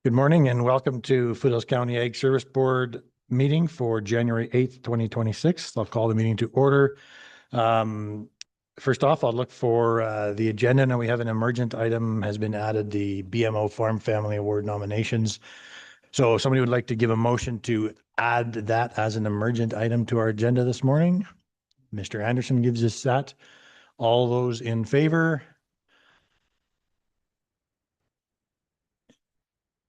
Good morning and welcome to Foothills County Ag Service Board meeting for January 8th, 2026. I'll call the meeting to order. First off, I'll look for the agenda. Now we have an emergent item has been added, the BMO Farm Family Award nominations. So if somebody would like to give a motion to add that as an emergent item to our agenda this morning. Mr. Anderson gives us that. All those in favor?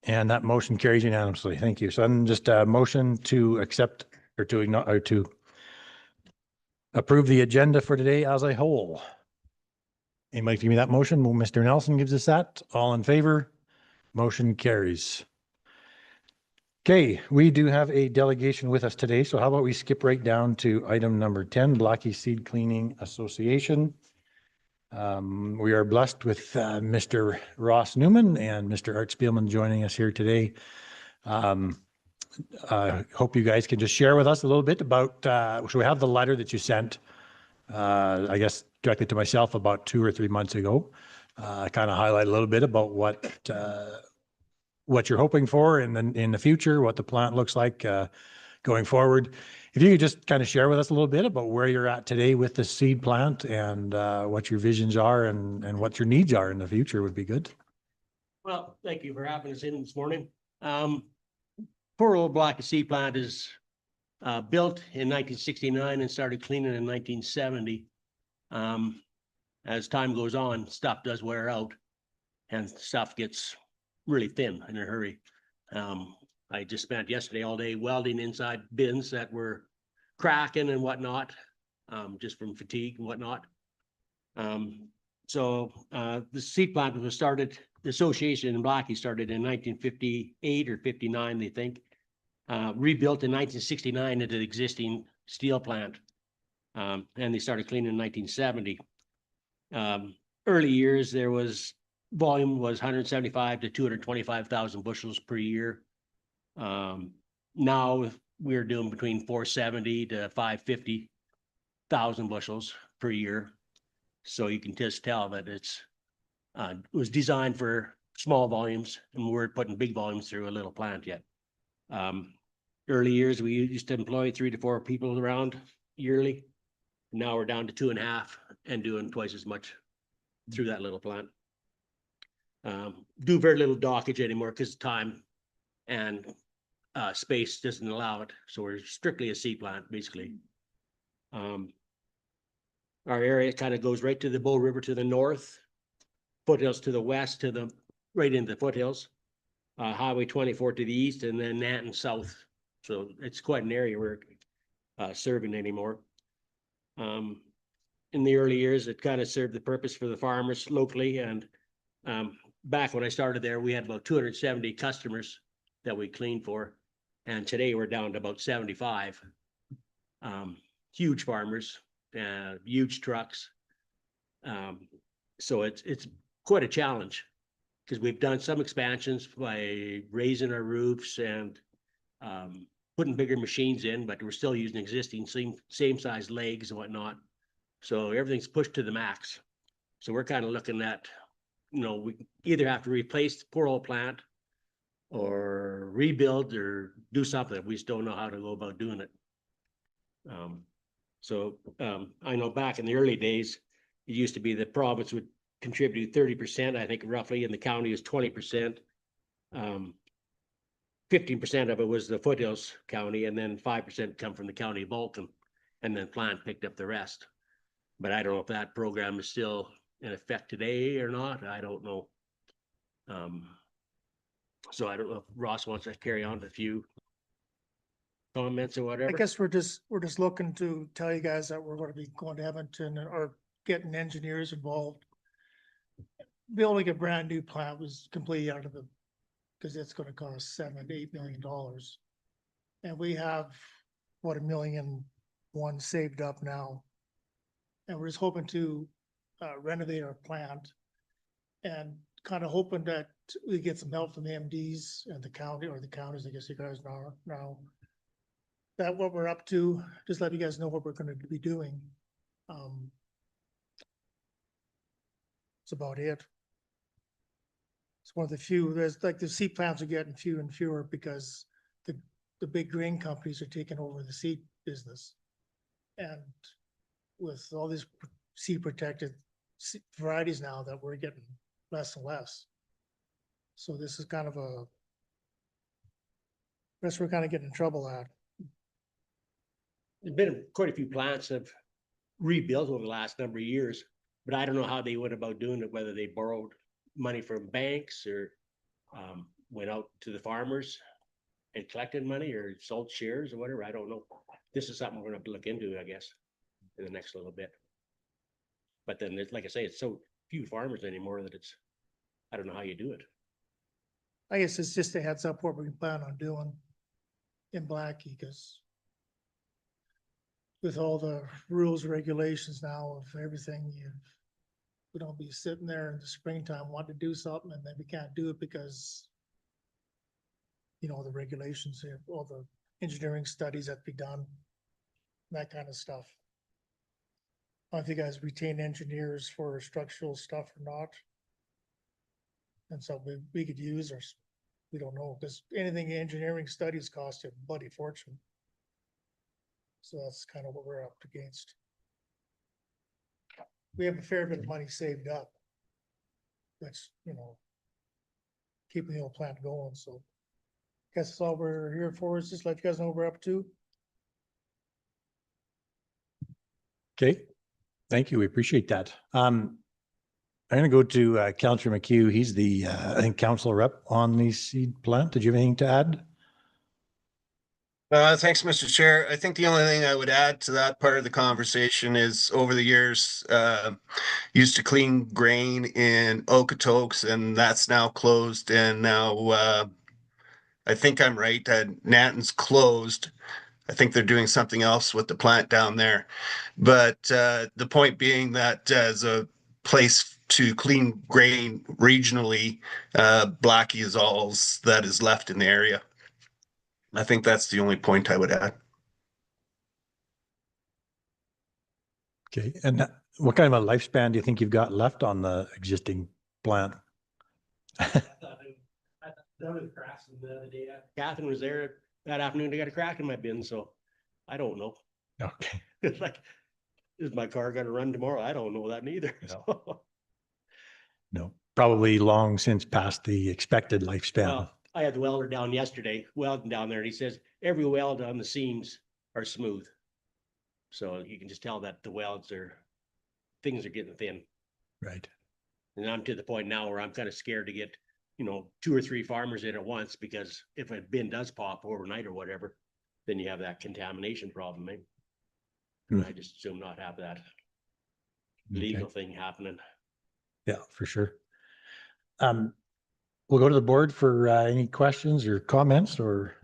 And that motion carries unanimously. Thank you. So I'm just a motion to accept or to approve the agenda for today as a whole. Anybody give me that motion? Well, Mr. Nelson gives us that. All in favor? Motion carries. Okay, we do have a delegation with us today. So how about we skip right down to item number 10, Blackie Seed Cleaning Association. We are blessed with Mr. Ross Newman and Mr. Art Spielman joining us here today. Hope you guys can just share with us a little bit about, so we have the letter that you sent, I guess directly to myself about 2 or 3 months ago. Kind of highlight a little bit about what you're hoping for in the future, what the plant looks like going forward. If you could just kind of share with us a little bit about where you're at today with the seed plant and what your visions are and what your needs are in the future would be good. Well, thank you for having us in this morning. Poor old Blackie seed plant is built in 1969 and started cleaning in 1970. As time goes on, stuff does wear out and stuff gets really thin in a hurry. I just spent yesterday all day welding inside bins that were cracking and whatnot, just from fatigue and whatnot. So the seed plant was started, the association in Blackie started in 1958 or 59, they think. Rebuilt in 1969 into the existing steel plant. And they started cleaning in 1970. Early years, there was volume was 175 to 225,000 bushels per year. Now we're doing between 470 to 550,000 bushels per year. So you can just tell that it was designed for small volumes, and we're putting big volumes through a little plant yet. Early years, we used to employ 3 to 4 people around yearly. Now we're down to 2.5 and doing twice as much through that little plant. Do very little dockage anymore because time and space doesn't allow it. So we're strictly a seed plant, basically. Our area kind of goes right to the Bow River to the north, Foothills to the west, right into the Foothills, Highway 24 to the east, and then Nanton south. So it's quite an area we're serving anymore. In the early years, it kind of served the purpose for the farmers locally. And back when I started there, we had about 270 customers that we cleaned for. And today we're down to about 75. Huge farmers, huge trucks. So it's quite a challenge because we've done some expansions by raising our roofs and putting bigger machines in, but we're still using existing same size legs and whatnot. So everything's pushed to the max. So we're kind of looking at, we either have to replace the poor old plant or rebuild or do something. We just don't know how to go about doing it. I know back in the early days, it used to be the province would contribute 30%, I think roughly, and the county is 20%. 15% of it was the Foothills County, and then 5% come from the county of Vulcan, and then plant picked up the rest. But I don't know if that program is still in effect today or not. I don't know. So I don't know if Ross wants to carry on with a few comments or whatever. I guess we're just looking to tell you guys that we're going to be going to Edmonton or getting engineers involved. Building a brand new plant was completely out of the, because it's going to cost $7 to $8 million. And we have what, $1.1 million saved up now. And we're just hoping to renovate our plant and kind of hoping that we get some help from the MDs and the county, or the counties, I guess you guys know now, that what we're up to, just let you guys know what we're going to be doing. That's about it. It's one of the few, there's like the seed plants are getting fewer and fewer because the big grain companies are taking over the seed business. And with all these seed protected varieties now that we're getting less and less. So this is kind of guess we're kind of getting in trouble at. There's been quite a few plants have rebuilt over the last number of years, but I don't know how they went about doing it, whether they borrowed money from banks or went out to the farmers and collected money or sold shares or whatever. I don't know. This is something we're gonna have to look into, I guess, in the next little bit. But then, like I say, it's so few farmers anymore that I don't know how you do it. I guess it's just a heads up what we plan on doing in Blackie, because with all the rules, regulations now of everything, we don't be sitting there in the springtime wanting to do something and then we can't do it because the regulations, all the engineering studies that be done, that kind of stuff. I don't know if you guys retain engineers for structural stuff or not. And so we could use, or we don't know, because anything engineering studies cost a bloody fortune. So that's kind of what we're up against. We have a fair bit of money saved up. That's, keeping the old plant going, so. Guess that's all we're here for, is just let you guys know what we're up to. Okay, thank you. We appreciate that. I'm gonna go to Councillor McHugh. He's the, I think, council rep on the seed plant. Did you have anything to add? Thanks, Mr. Chair. I think the only thing I would add to that part of the conversation is over the years, used to clean grain in Okotoks, and that's now closed. And now I think I'm right that Nanton's closed. I think they're doing something else with the plant down there. But the point being that as a place to clean grain regionally, Blackie is all that is left in the area. I think that's the only point I would add. Okay, and what kind of a lifespan do you think you've got left on the existing plant? The other day, Catherine was there that afternoon. I got a crack in my bin, so I don't know. Okay, It's like, is my car gonna run tomorrow? I don't know that neither. So, no, probably long since past the expected lifespan. well, I had the welder down yesterday, welding down there, and he says every weld on the seams are smooth. So you can just tell that the welds things are getting thin. Right. And I'm to the point now where I'm kind of scared to get, 2 or 3 farmers in at once, because if a bin does pop overnight or whatever, then you have that contamination problem, eh? And I just assume not have that legal thing happening. Yeah, for sure. We'll go to the board for any questions or comments, or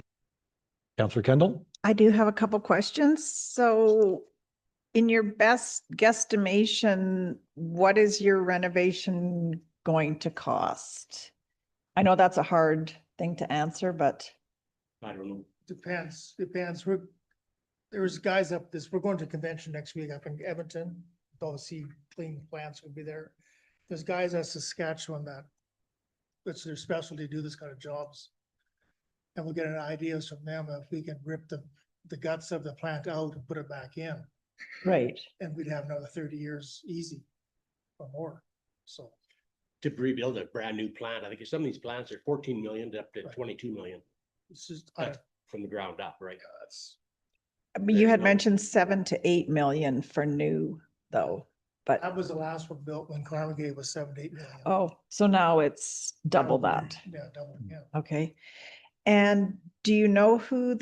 Councillor Kendall. I do have a couple questions. So in your best guesstimation, what is your renovation going to cost? I know that's a hard thing to answer, but I don't know. Depends. There's guys we're going to a convention next week up in Edmonton. All the seed clean plants will be there. There's guys at Saskatchewan that's their specialty, do this kind of jobs. And we'll get an ideas from them if we can rip the guts of the plant out and put it back in. right. And we'd have another 30 years easy or more. So To rebuild a brand new plant, I think some of these plants are 14 million to up to Right. 22 million it's just, from the ground up, right? I mean, you had No. mentioned 7 to 8 million for new though, but, that was the last one built when Carnegie was 7 to 8 million. oh, so now it's double that. Yeah, double, yeah. Okay. And do you know who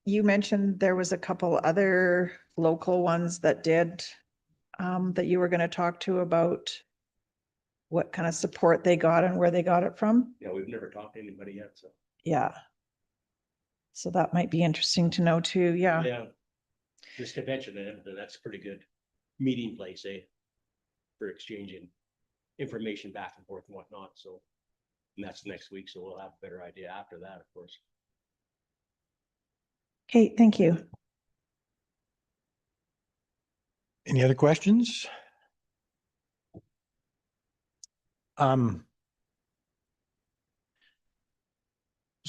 you mentioned there was a couple other local ones that did, that you were going to talk to about what kind of support they got and where they got it from? Yeah, we've never talked to anybody yet, so. Yeah. So that might be interesting to know too. Yeah. Yeah. This convention, that's a pretty good meeting place, eh? For exchanging information back and forth and whatnot, so. And that's next week, so we'll have a better idea after that, of course. Okay. Thank you. Any other questions?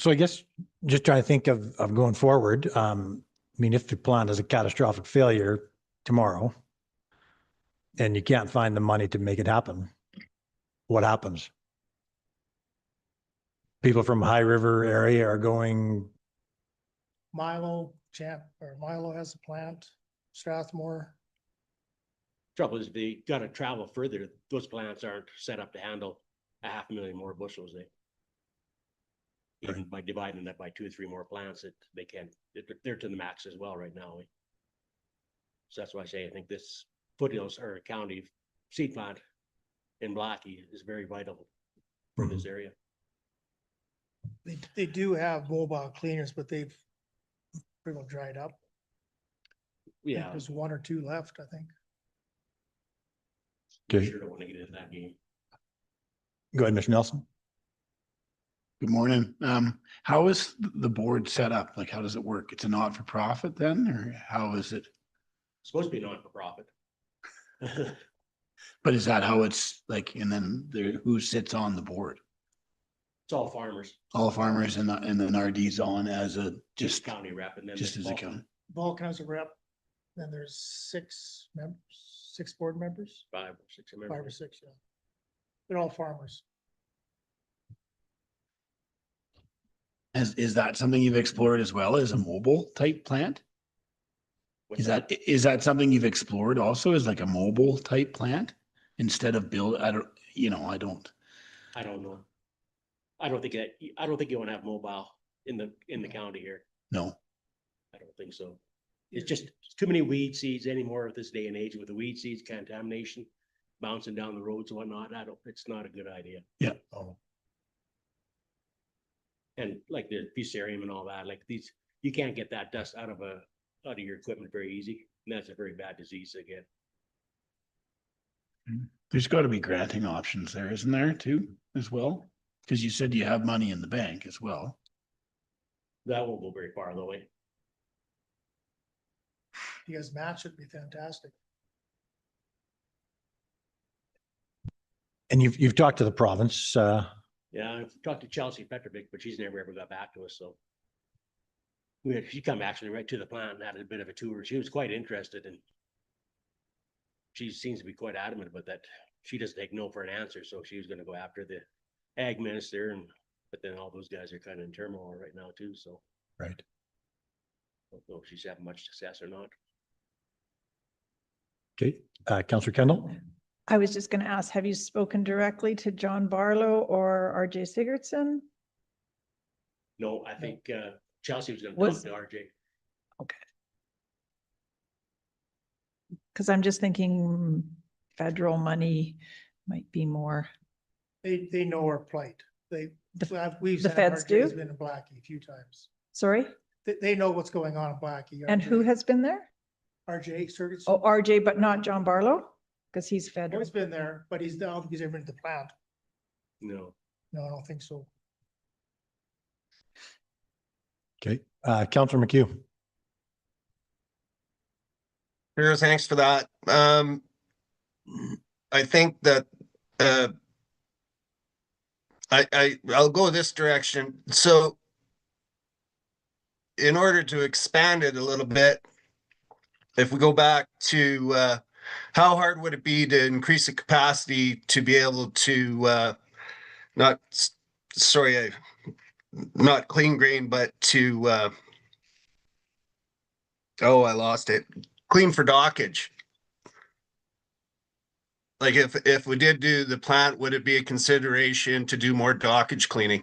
So I guess just trying to think of going forward. I mean, if the plant is a catastrophic failure tomorrow and you can't find the money to make it happen, what happens? People from High River area are going, Milo has a plant, Strathmore. Trouble is they gotta travel further. Those plants aren't set up to handle 500,000 more bushels. Even by dividing that by 2 or 3 more plants, that they can, they're to the max as well right now. So that's why I say I think this Foothills or county seed plant in Blackie is very vital for this area. They do have mobile cleaners, but they've pretty well dried up. I think Yeah, there's 1 or 2 left, I think. Okay. sure don't want to get into that game. go ahead, Mr. Nelson. Good morning. How is the board set up? Like, how does it work? It's a not-for-profit then, or how is it? It's supposed to be not-for-profit. But is that how it's like, and then there, who sits on the board? It's all farmers, All farmers and then RD's on as a, just just, county rep, and then just there's as a Vulcan, county. Vulcan has a rep, then there's 6 members, 6 board members, 5 or 6 5 or members. 6, yeah. They're all farmers. Is that something you've explored as well as a mobile type plant? What's Is that something you've explored also as like a mobile type plant instead of build? I don't know. I don't know. I don't think you want to have mobile in the county here. No. I don't think so. It's just too many weed seeds anymore at this day and age with the weed seeds, contamination bouncing down the roads and whatnot. It's not a good idea. Yeah. Oh, And like the fusarium and all that, like these, you can't get that dust out of your equipment very easy. And that's a very bad disease again. There's got to be granting options there, isn't there too, as well? Because you said you have money in the bank as well. That won't go very far though. If you guys match, it'd be fantastic. and you've talked to the province, Yeah, I've talked to Chelsea Petrovic, but she's never ever got back to us, so. She come actually right to the plant and had a bit of a tour. She was quite interested and she seems to be quite adamant about that. She doesn't take no for an answer, so she was gonna go after the ag minister but then all those guys are kind of in turmoil right now too, so. right? I don't know if she's having much success or not. Okay, Councillor Kendall. I was just gonna ask, have you spoken directly to John Barlow or RJ Sigurdsson? No, I think Chelsea was gonna Was- talk to RJ. Because I'm just thinking federal money might be more. They know our plight. We've the sent feds RJ's do? been in Blackie a few times. Sorry, They know what's going on in Blackie. and who has been there? RJ Circuits. Oh, RJ, but not John Barlow, because he's federal. He's been there, but he's down, he's ever been to the plant. No, No, I don't think so. Okay, Councillor McHugh. Sure, thanks for that. I think that I'll go this direction. So in order to expand it a little bit, if we go back to how hard would it be to increase the capacity to be able to not clean grain, but to I lost it. Clean for dockage. Like if we did do the plant, would it be a consideration to do more dockage cleaning?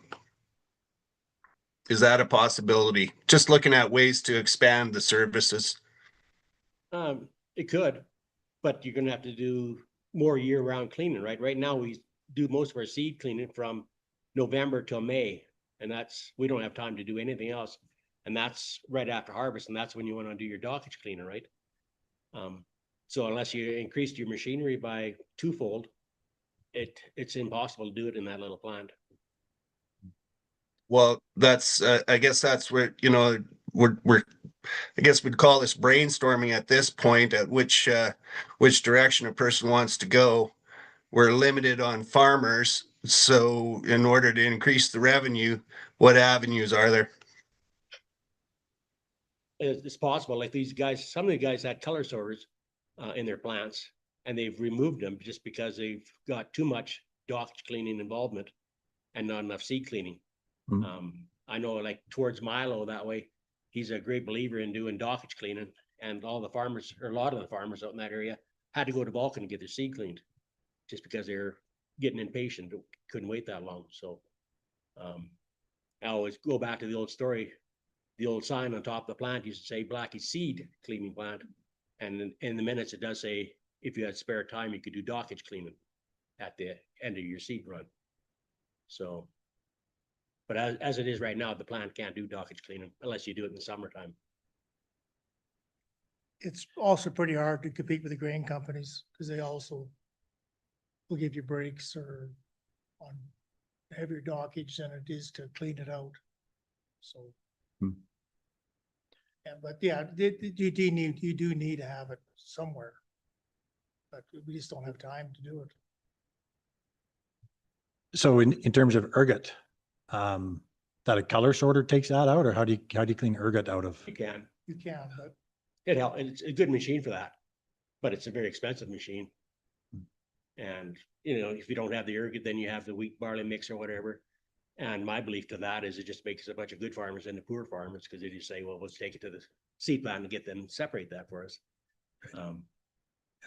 Is that a possibility? Just looking at ways to expand the services. it could, but you're gonna have to do more year-round cleaning, right? Right now, we do most of our seed cleaning from November till May, and we don't have time to do anything else. And that's right after harvest, and that's when you want to do your dockage cleaning, right? So unless you increased your machinery by twofold, it's impossible to do it in that little plant. Well, that's I guess that's where, we're I guess we'd call this brainstorming at this point at which direction a person wants to go. we're limited on farmers. So in order to increase the revenue, what avenues are there? It's possible, like these guys, some of the guys had color sorters in their plants, and they've removed them just because they've got too much dockage cleaning involvement and not enough seed cleaning. Hmm. I know like towards Milo that way, he's a great believer in doing dockage cleaning, and all the farmers, or a lot of the farmers out in that area had to go to Vulcan to get their seed cleaned just because they're getting impatient, couldn't wait that long. So I always go back to the old story. The old sign on top of the plant used to say Blackie seed cleaning plant. And in the minutes, it does say, if you had spare time, you could do dockage cleaning at the end of your seed run. So, but as it is right now, the plant can't do dockage cleaning unless you do it in the summertime. It's also pretty hard to compete with the grain companies because they also will give you breaks or on heavier dockage than it is to clean it out. So. Hmm. Yeah, but yeah, you do need to have it somewhere. But we just don't have time to do it. So in terms of ergot, that a color sorter takes that out, or how do you clean ergot out of? You can, You can, but it helps. It's a good machine for that, but it's a very expensive machine. And, you know, if you don't have the ergot, then you have the wheat barley mix or whatever. And my belief to that is it just makes a bunch of good farmers and the poor farmers, because they just say, well, let's take it to the seed plant and get them to separate that for us. Yeah.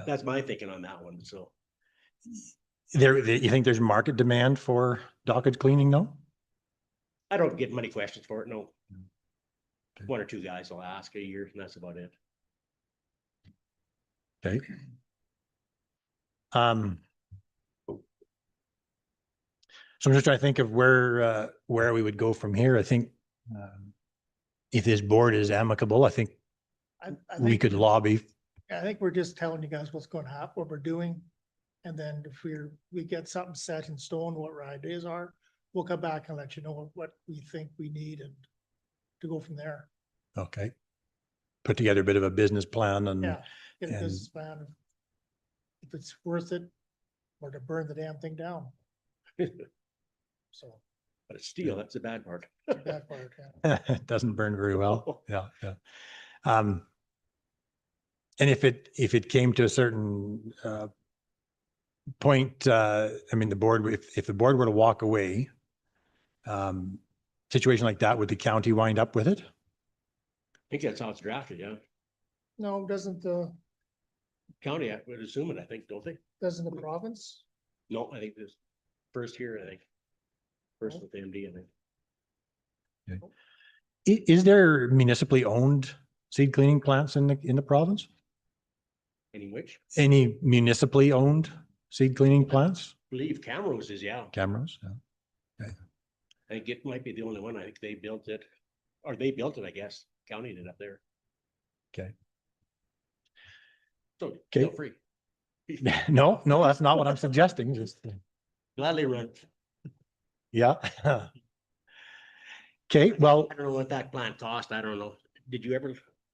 That's my thinking on that one. So You think there's market demand for dockage cleaning? No. I don't get many questions for it. No. Okay. One or two guys will ask a year, and that's about it. Okay. So I'm just trying to think of where we would go from here. I think if this board is amicable, I think I we think, could lobby. I think we're just telling you guys what's going to happen, what we're doing. And then if we get something set in stone, what our ideas are, we'll come back and let you know what we think we need and to go from there. Okay. Put together a bit of a business plan and Yeah, get a and- business plan of if it's worth it or to burn the damn thing down. So But it's steel. That's the bad part. that part, yeah. it doesn't burn very well. Yeah, yeah. And if it came to a certain point, I mean, the board, if the board were to walk away, situation like that, would the county wind up with it? I think that's how it's drafted, yeah. No, doesn't County, I would assume it, I think, don't they? the province? No, I think this first here, I think. First with the MD, I think. Is there municipally owned seed cleaning plants in the province? Any which, Any municipally owned seed cleaning plants? I believe Camrose is, yeah. Cameras? Yeah. I think it might be the only one. I think they built it, or they built it, I guess. County did up there. Okay. So Okay. feel free. No, that's not what I'm suggesting. Just, Gladly run. yeah. Okay, well, I don't know what that plant cost. I don't know. Did you ever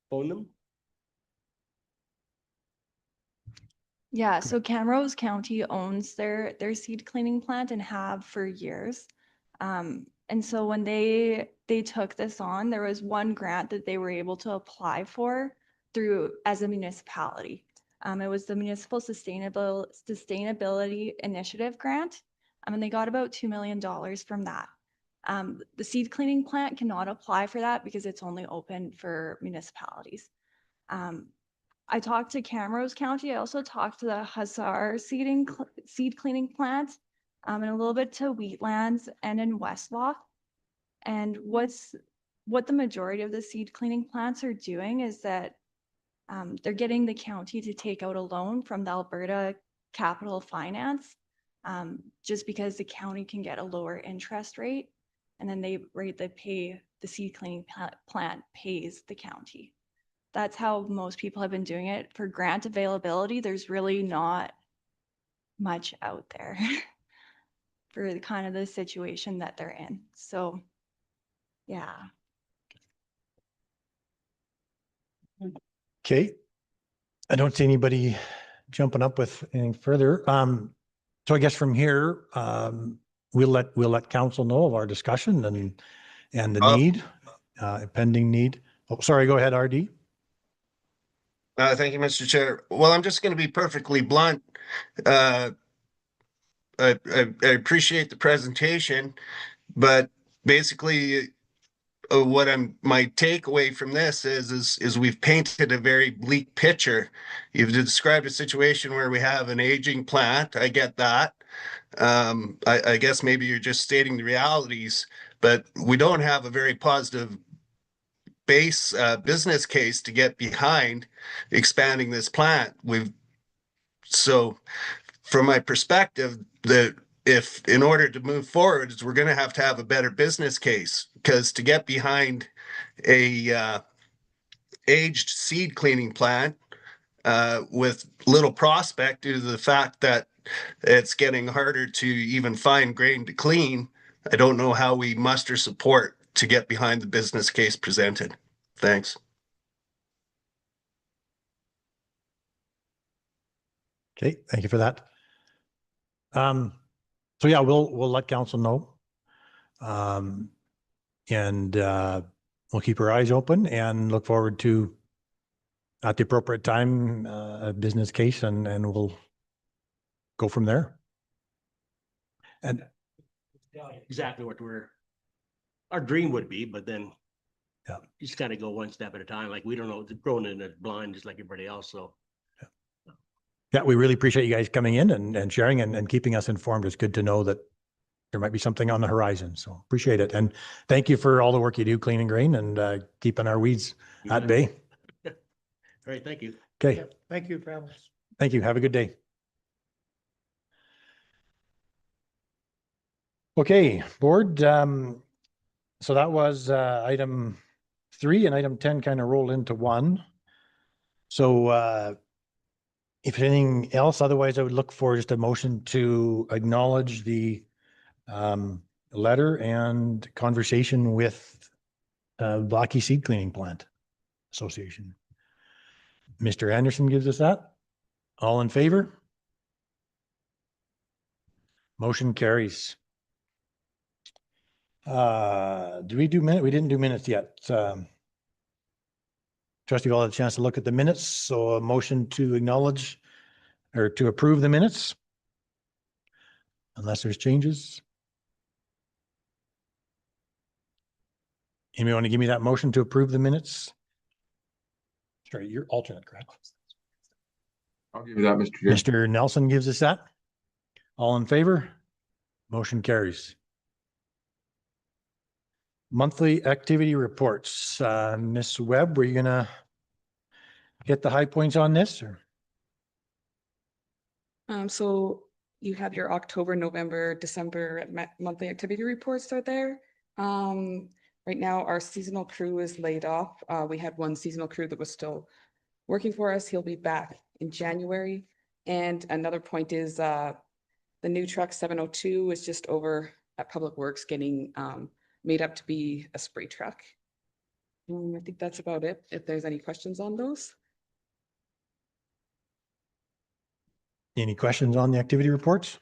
phone them? Yeah, so Camrose County owns their seed cleaning plant and have for years. And so when they took this on, there was one grant that they were able to apply for through as a municipality. It was the Municipal Sustainability Initiative grant. And they got about $2 million from that. The seed cleaning plant cannot apply for that because it's only open for municipalities. I talked to Camrose County. I also talked to the Hussar seed cleaning plant, and a little bit to Wheatlands and in Westlock. And what the majority of the seed cleaning plants are doing is that they're getting the county to take out a loan from the Alberta Capital Finance, just because the county can get a lower interest rate, and then the seed cleaning plant pays the county. That's how most people have been doing it. For grant availability, there's really not much out there for the kind of the situation that they're in. So, yeah. okay. I don't see anybody jumping up with anything further. So I guess from here, we'll let council know of our discussion and the need, pending need. Oh, sorry, go ahead, RD. Thank you, Mr. Chair. Well, I'm just going to be perfectly blunt. I appreciate the presentation, but basically my takeaway from this is we've painted a very bleak picture. You've described a situation where we have an aging plant. I get that. I guess maybe you're just stating the realities, but we don't have a very positive base business case to get behind expanding this plant. So from my perspective, that if in order to move forward, we're going to have a better business case, because to get behind a aged seed cleaning plant with little prospect due to the fact that it's getting harder to even find grain to clean, I don't know how we muster support to get behind the business case presented. Thanks. Okay, thank you for that. So yeah, we'll let council know. And we'll keep our eyes open and look forward to, at the appropriate time, a business case, and we'll go from there. And Exactly what our dream would be, but then yeah, you just gotta go one step at a time. Like, we don't know, growing in a blind just like everybody else, so. yeah, we really appreciate you guys coming in and sharing and keeping us informed. It's good to know that there might be something on the horizon. So appreciate it. And thank you for all the work you do cleaning grain and keeping our weeds at bay. All right, thank you. Okay, Yeah, thank you for having us. thank you. Have a good day. Okay, board. So that was item 3, and item 10 kind of rolled into one. So if anything else, otherwise I would look for just a motion to acknowledge the letter and conversation with Blocky Seed Cleaning Plant Association. Mr. Anderson gives us that. All in favor? Motion carries. Do we do minute? We didn't do minutes yet. Trustee all had a chance to look at the minutes, so a motion to acknowledge or to approve the minutes. Unless there's changes. Anybody want to give me that motion to approve the minutes? Sorry, you're alternate, correct? I'll give you that, Mr. Chair. Mr. Nelson gives us that. All in favor? Motion carries. Monthly activity reports. Ms. Webb, were you gonna hit the high points on this or? So you have your October, November, December monthly activity reports are there. Right now, our seasonal crew is laid off. We had one seasonal crew that was still working for us. He'll be back in January. And another point is the new truck 702 is just over at Public Works getting made up to be a spray truck. I think that's about it. If there's any questions on those. Any questions on the activity reports?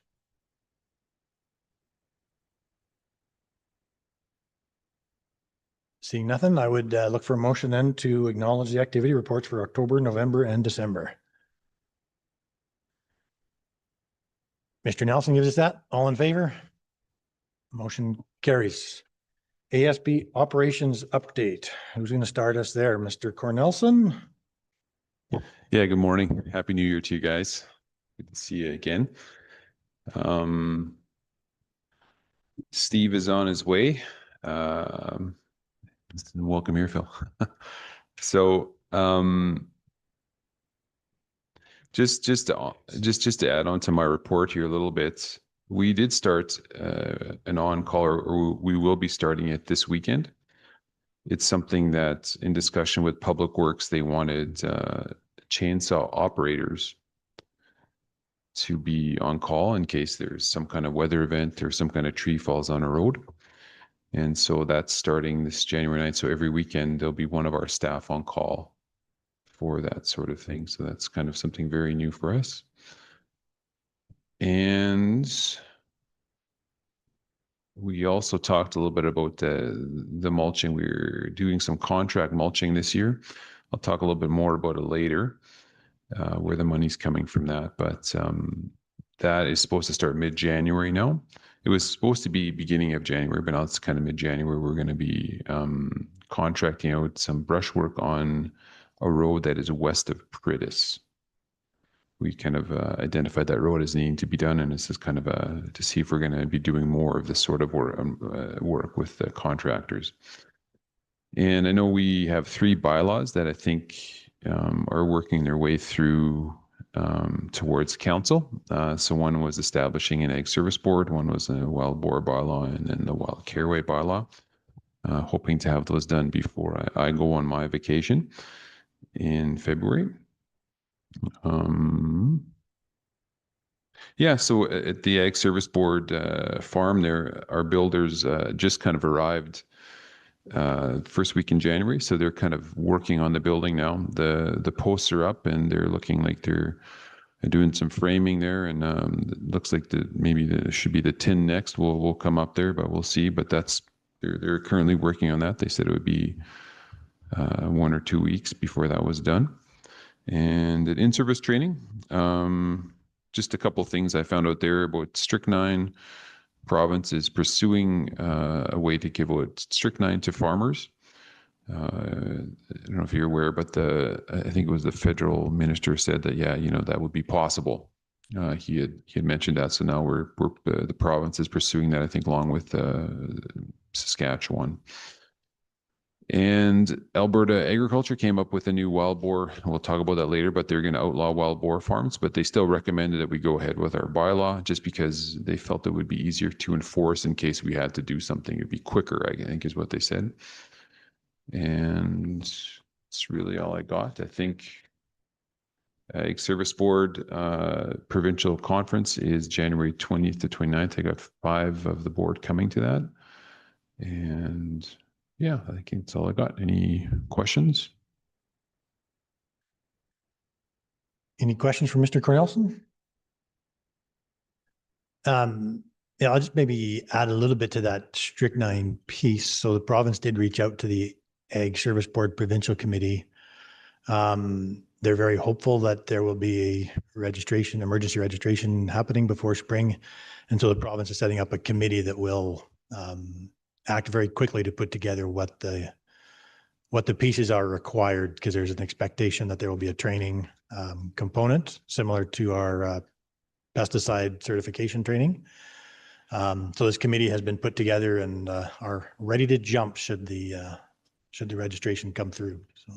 Seeing nothing, I would look for a motion then to acknowledge the activity reports for October, November, and December. Mr. Nelson gives us that. All in favor? Motion carries. ASB operations update. Who's going to start us there? Mr. Cornelson? Yeah, good morning. Happy New Year to you guys. Good to see you again. Steve is on his way. Welcome here, Phil. So just to add on to my report here a little bit, we did start an on-call, or we will be starting it this weekend. It's something that, in discussion with Public Works, they wanted chainsaw operators to be on call in case there's some kind of weather event or some kind of tree falls on a road. And so that's starting this January 9th. So every weekend, there'll be one of our staff on call for that sort of thing. So that's kind of something very new for us. And we also talked a little bit about the mulching. We're doing some contract mulching this year. I'll talk a little bit more about it later, where the money's coming from that. But that is supposed to start mid-January now. It was supposed to be beginning of January, but now it's kind of mid-January. We're going to be contracting out some brush work on a road that is west of Pritis. We kind of identified that road as needing to be done, and this is kind of to see if we're going to be doing more of this sort of work with the contractors. And I know we have 3 bylaws that I think are working their way through towards council. So one was establishing an ag service board, one was a wild boar bylaw, and then the wild careway bylaw. Hoping to have those done before I go on my vacation in February. Yeah, so at the Ag Service Board farm there, our builders just kind of arrived first week in January, so they're kind of working on the building now. The posts are up and they're looking like they're doing some framing there, and it looks like maybe should be the tin next will come up there, but we'll see. But they're currently working on that. They said it would be 1 or 2 weeks before that was done. And at in-service training, just a couple of things I found out there about strychnine. Province is pursuing a way to give out strychnine to farmers. I don't know if you're aware, but I think it was the federal minister said that, yeah, that would be possible. He had mentioned that. So now the province is pursuing that, I think, along with Saskatchewan. And Alberta Agriculture came up with a new wild boar. We'll talk about that later, but they're going to outlaw wild boar farms, but they still recommended that we go ahead with our bylaw just because they felt it would be easier to enforce in case we had to do something. It'd be quicker, I think is what they said. And that's really all I got. I think Ag Service Board provincial conference is January 20th to 29th. I got 5 of the board coming to that. And yeah, I think that's all I got. Any questions? Any questions for Mr. Cornelison? Yeah, I'll just maybe add a little bit to that strychnine piece. So the province did reach out to the Ag Service Board Provincial Committee. They're very hopeful that there will be a emergency registration happening before spring. And so the province is setting up a committee that will act very quickly to put together what the pieces are required, because there's an expectation that there will be a training component similar to our pesticide certification training. So this committee has been put together and are ready to jump should the registration come through. So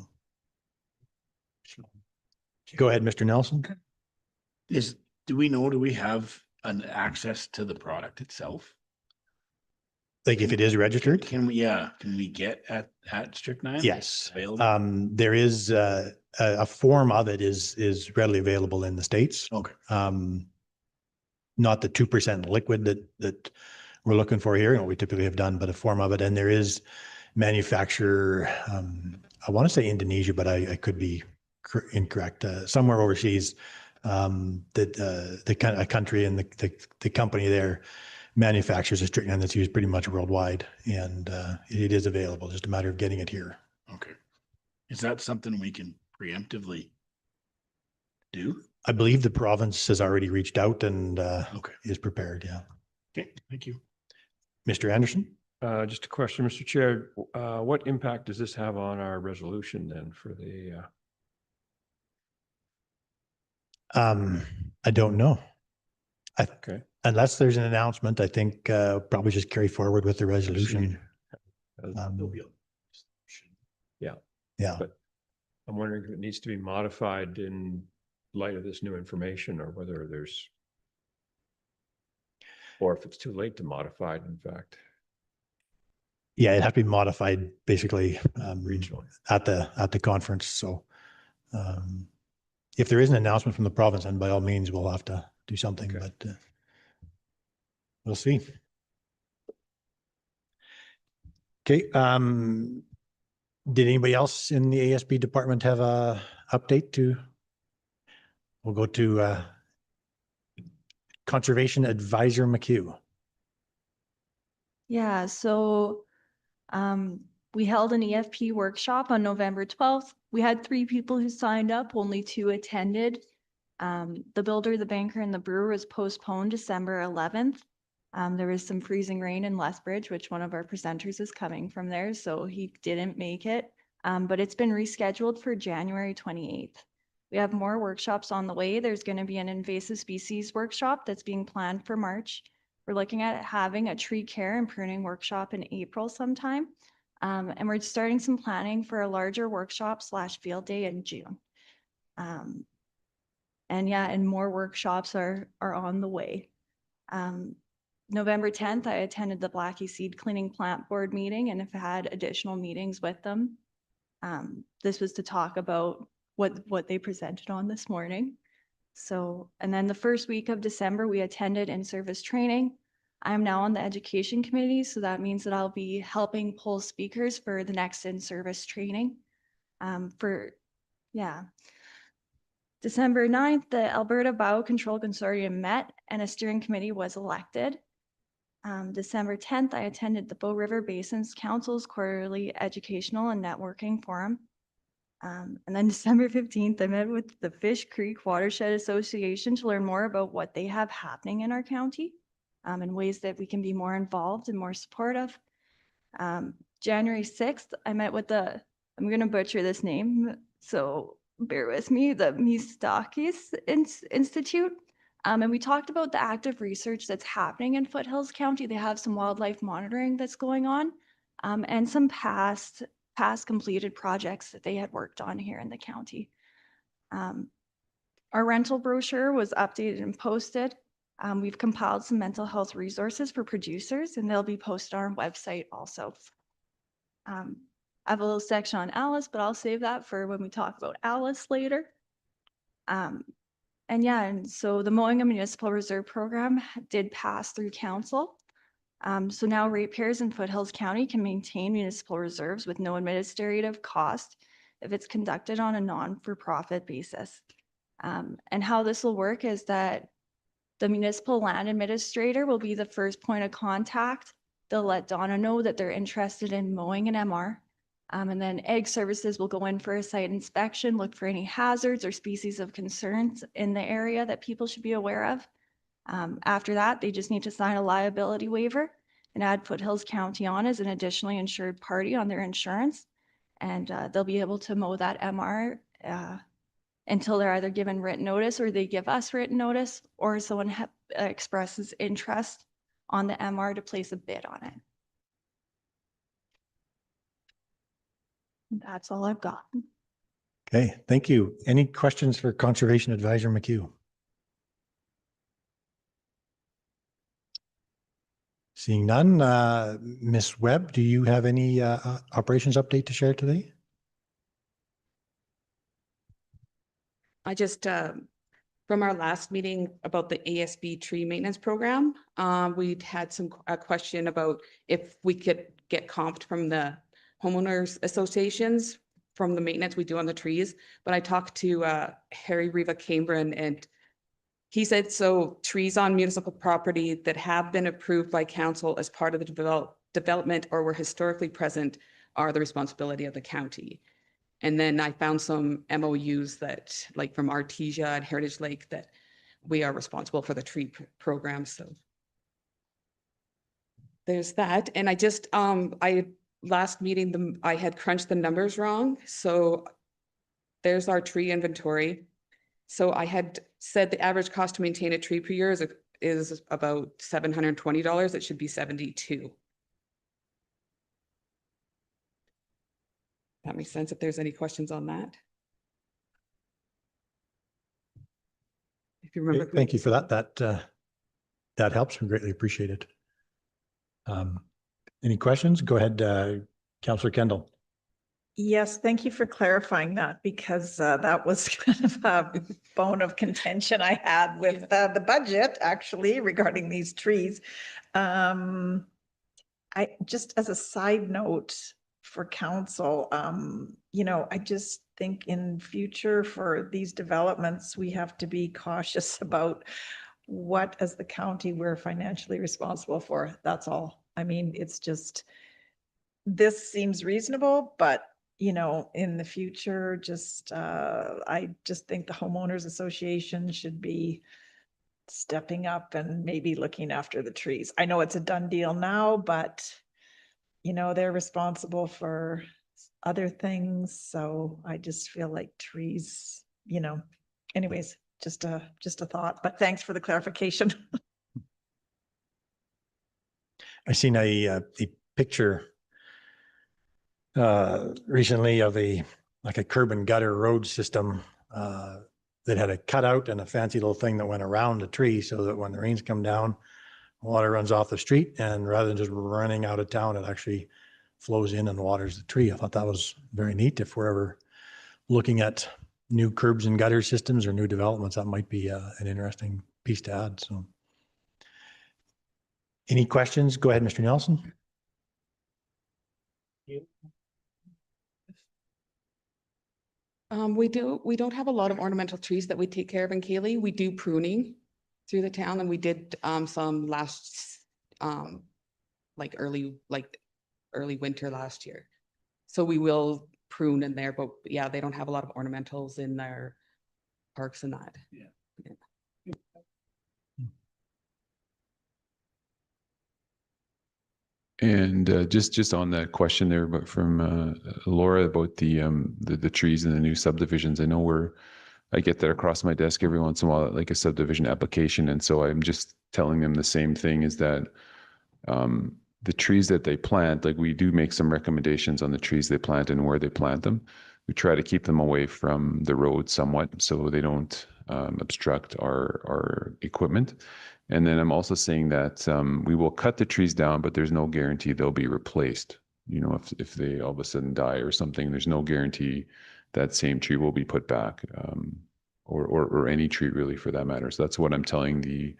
go ahead, Mr. Nelson. Do we have an access to the product itself? Like if it is registered? Can we get at strychnine? Yes. Available? There is a form of it is readily available in the States. Okay. Not the 2% liquid that we're looking for here, we typically have done, but a form of it. And there is manufacturer, I want to say Indonesia, but I could be incorrect, somewhere overseas, that a country and the company there manufactures a strychnine that's used pretty much worldwide, and it is available, just a matter of getting it here. Okay. Is that something we can preemptively do? I believe the province has already reached out and Okay. is prepared. Yeah. Okay, thank you. Mr. Anderson? Just a question, Mr. Chair. What impact does this have on our resolution then for the? I don't know. Okay. Unless there's an announcement, I think probably just carry forward with the resolution. Yeah. Yeah. But I'm wondering if it needs to be modified in light of this new information, or whether or if it's too late to modify it, in fact. Yeah, it'd have to be modified basically Regionally. at the conference. So if there is an announcement from the province, then by all means, we'll have to do something, Okay. but we'll see. Okay. Did anybody else in the ASB department have a update to? We'll go to Conservation Advisor McHugh. Yeah, so we held an EFP workshop on November 12th. We had 3 people who signed up, only 2 attended. The builder, the banker, and the brewer was postponed December 11th. There was some freezing rain in Lethbridge, which one of our presenters is coming from there, so he didn't make it. But it's been rescheduled for January 28th. We have more workshops on the way. There's going to be an invasive species workshop that's being planned for March. We're looking at having a tree care and pruning workshop in April sometime. And we're starting some planning for a larger workshop / field day in June. And yeah, and more workshops are on the way. November 10th, I attended the Blackie Seed Cleaning Plant Board meeting and have had additional meetings with them. This was to talk about what they presented on this morning. So, and then the first week of December, we attended in-service training. I am now on the education committee, so that means that I'll be helping pull speakers for the next in-service training. December 9th, the Alberta Biocontrol Consortium met and a steering committee was elected. December 10th, I attended the Bow River Basin's Council's quarterly educational and networking forum. And then December 15th, I met with the Fish Creek Watershed Association to learn more about what they have happening in our county and ways that we can be more involved and more supportive. January 6th, I met with I'm going to butcher this name, so bear with me, the Mistakis Institute. And we talked about the active research that's happening in Foothills County. They have some wildlife monitoring that's going on and some past completed projects that they had worked on here in the county. Our rental brochure was updated and posted. We've compiled some mental health resources for producers and they'll be posted on our website also. I have a little section on Alice, but I'll save that for when we talk about Alice later. And so the Mowing a Municipal Reserve Program did pass through council. So now ratepayers in Foothills County can maintain municipal reserves with no administrative cost if it's conducted on a non-for-profit basis. And how this will work is that the municipal land administrator will be the first point of contact. They'll let Donna know that they're interested in mowing an MR. And then Ag Services will go in for a site inspection, look for any hazards or species of concerns in the area that people should be aware of. After that, they just need to sign a liability waiver and add Foothills County on as an additionally insured party on their insurance. And they'll be able to mow that MR until they're either given written notice or they give us written notice or someone expresses interest on the MR to place a bid on it. That's all I've got. Okay, thank you. Any questions for Conservation Advisor McHugh? Seeing none, Ms. Webb, do you have any operations update to share today? I just, from our last meeting about the ASB tree maintenance program, we'd had a question about if we could get comped from the homeowners associations from the maintenance we do on the trees. But I talked to Harry Riva Cambrin and he said, so trees on municipal property that have been approved by council as part of the development or were historically present are the responsibility of the county. And then I found some MOUs that like from Artesia and Heritage Lake that we are responsible for the tree program. So there's that. And I just, last meeting, I had crunched the numbers wrong. So there's our tree inventory. So I had said the average cost to maintain a tree per year is about $720. It should be $72. That makes sense if there's any questions on that. If you remember. Thank you for that. That helps. We greatly appreciate it. Any questions? Go ahead, Councillor Kendall. Yes, thank you for clarifying that because that was kind of a bone of contention I had with the budget actually regarding these trees. I just as a side note for council, I just think in future for these developments, we have to be cautious about what as the county we're financially responsible for. That's all. I mean, it's just, this seems reasonable, but you know, in the future, just, I just think the homeowners association should be stepping up and maybe looking after the trees. I know it's a done deal now, but you know, they're responsible for other things. So I just feel like trees, you know, anyways, just a thought, but thanks for the clarification. I seen a picture recently of like a curb and gutter road system that had a cutout and a fancy little thing that went around the tree so that when the rains come down, water runs off the street, and rather than just running out of town, it actually flows in and waters the tree. I thought that was very neat. If we're ever looking at new curbs and gutter systems or new developments, that might be an interesting piece to add. So any questions? Go ahead, Mr. Nelson. We don't have a lot of ornamental trees that we take care of in Kaylee. We do pruning through the town, and we did some last early winter last year. So we will prune in there, but yeah, they don't have a lot of ornamentals in their parks and that. Yeah. And just on that question there, but from Laura about the trees and the new subdivisions, I get that across my desk every once in a while, like a subdivision application, and so I'm just telling them the same thing, is that the trees that they plant, like we do make some recommendations on the trees they plant and where they plant them. We try to keep them away from the road somewhat so they don't obstruct our equipment. And then I'm also saying that we will cut the trees down, but there's no guarantee they'll be replaced. You know, if they all of a sudden die or something, there's no guarantee that same tree will be put back, or any tree really for that matter. So that's what I'm telling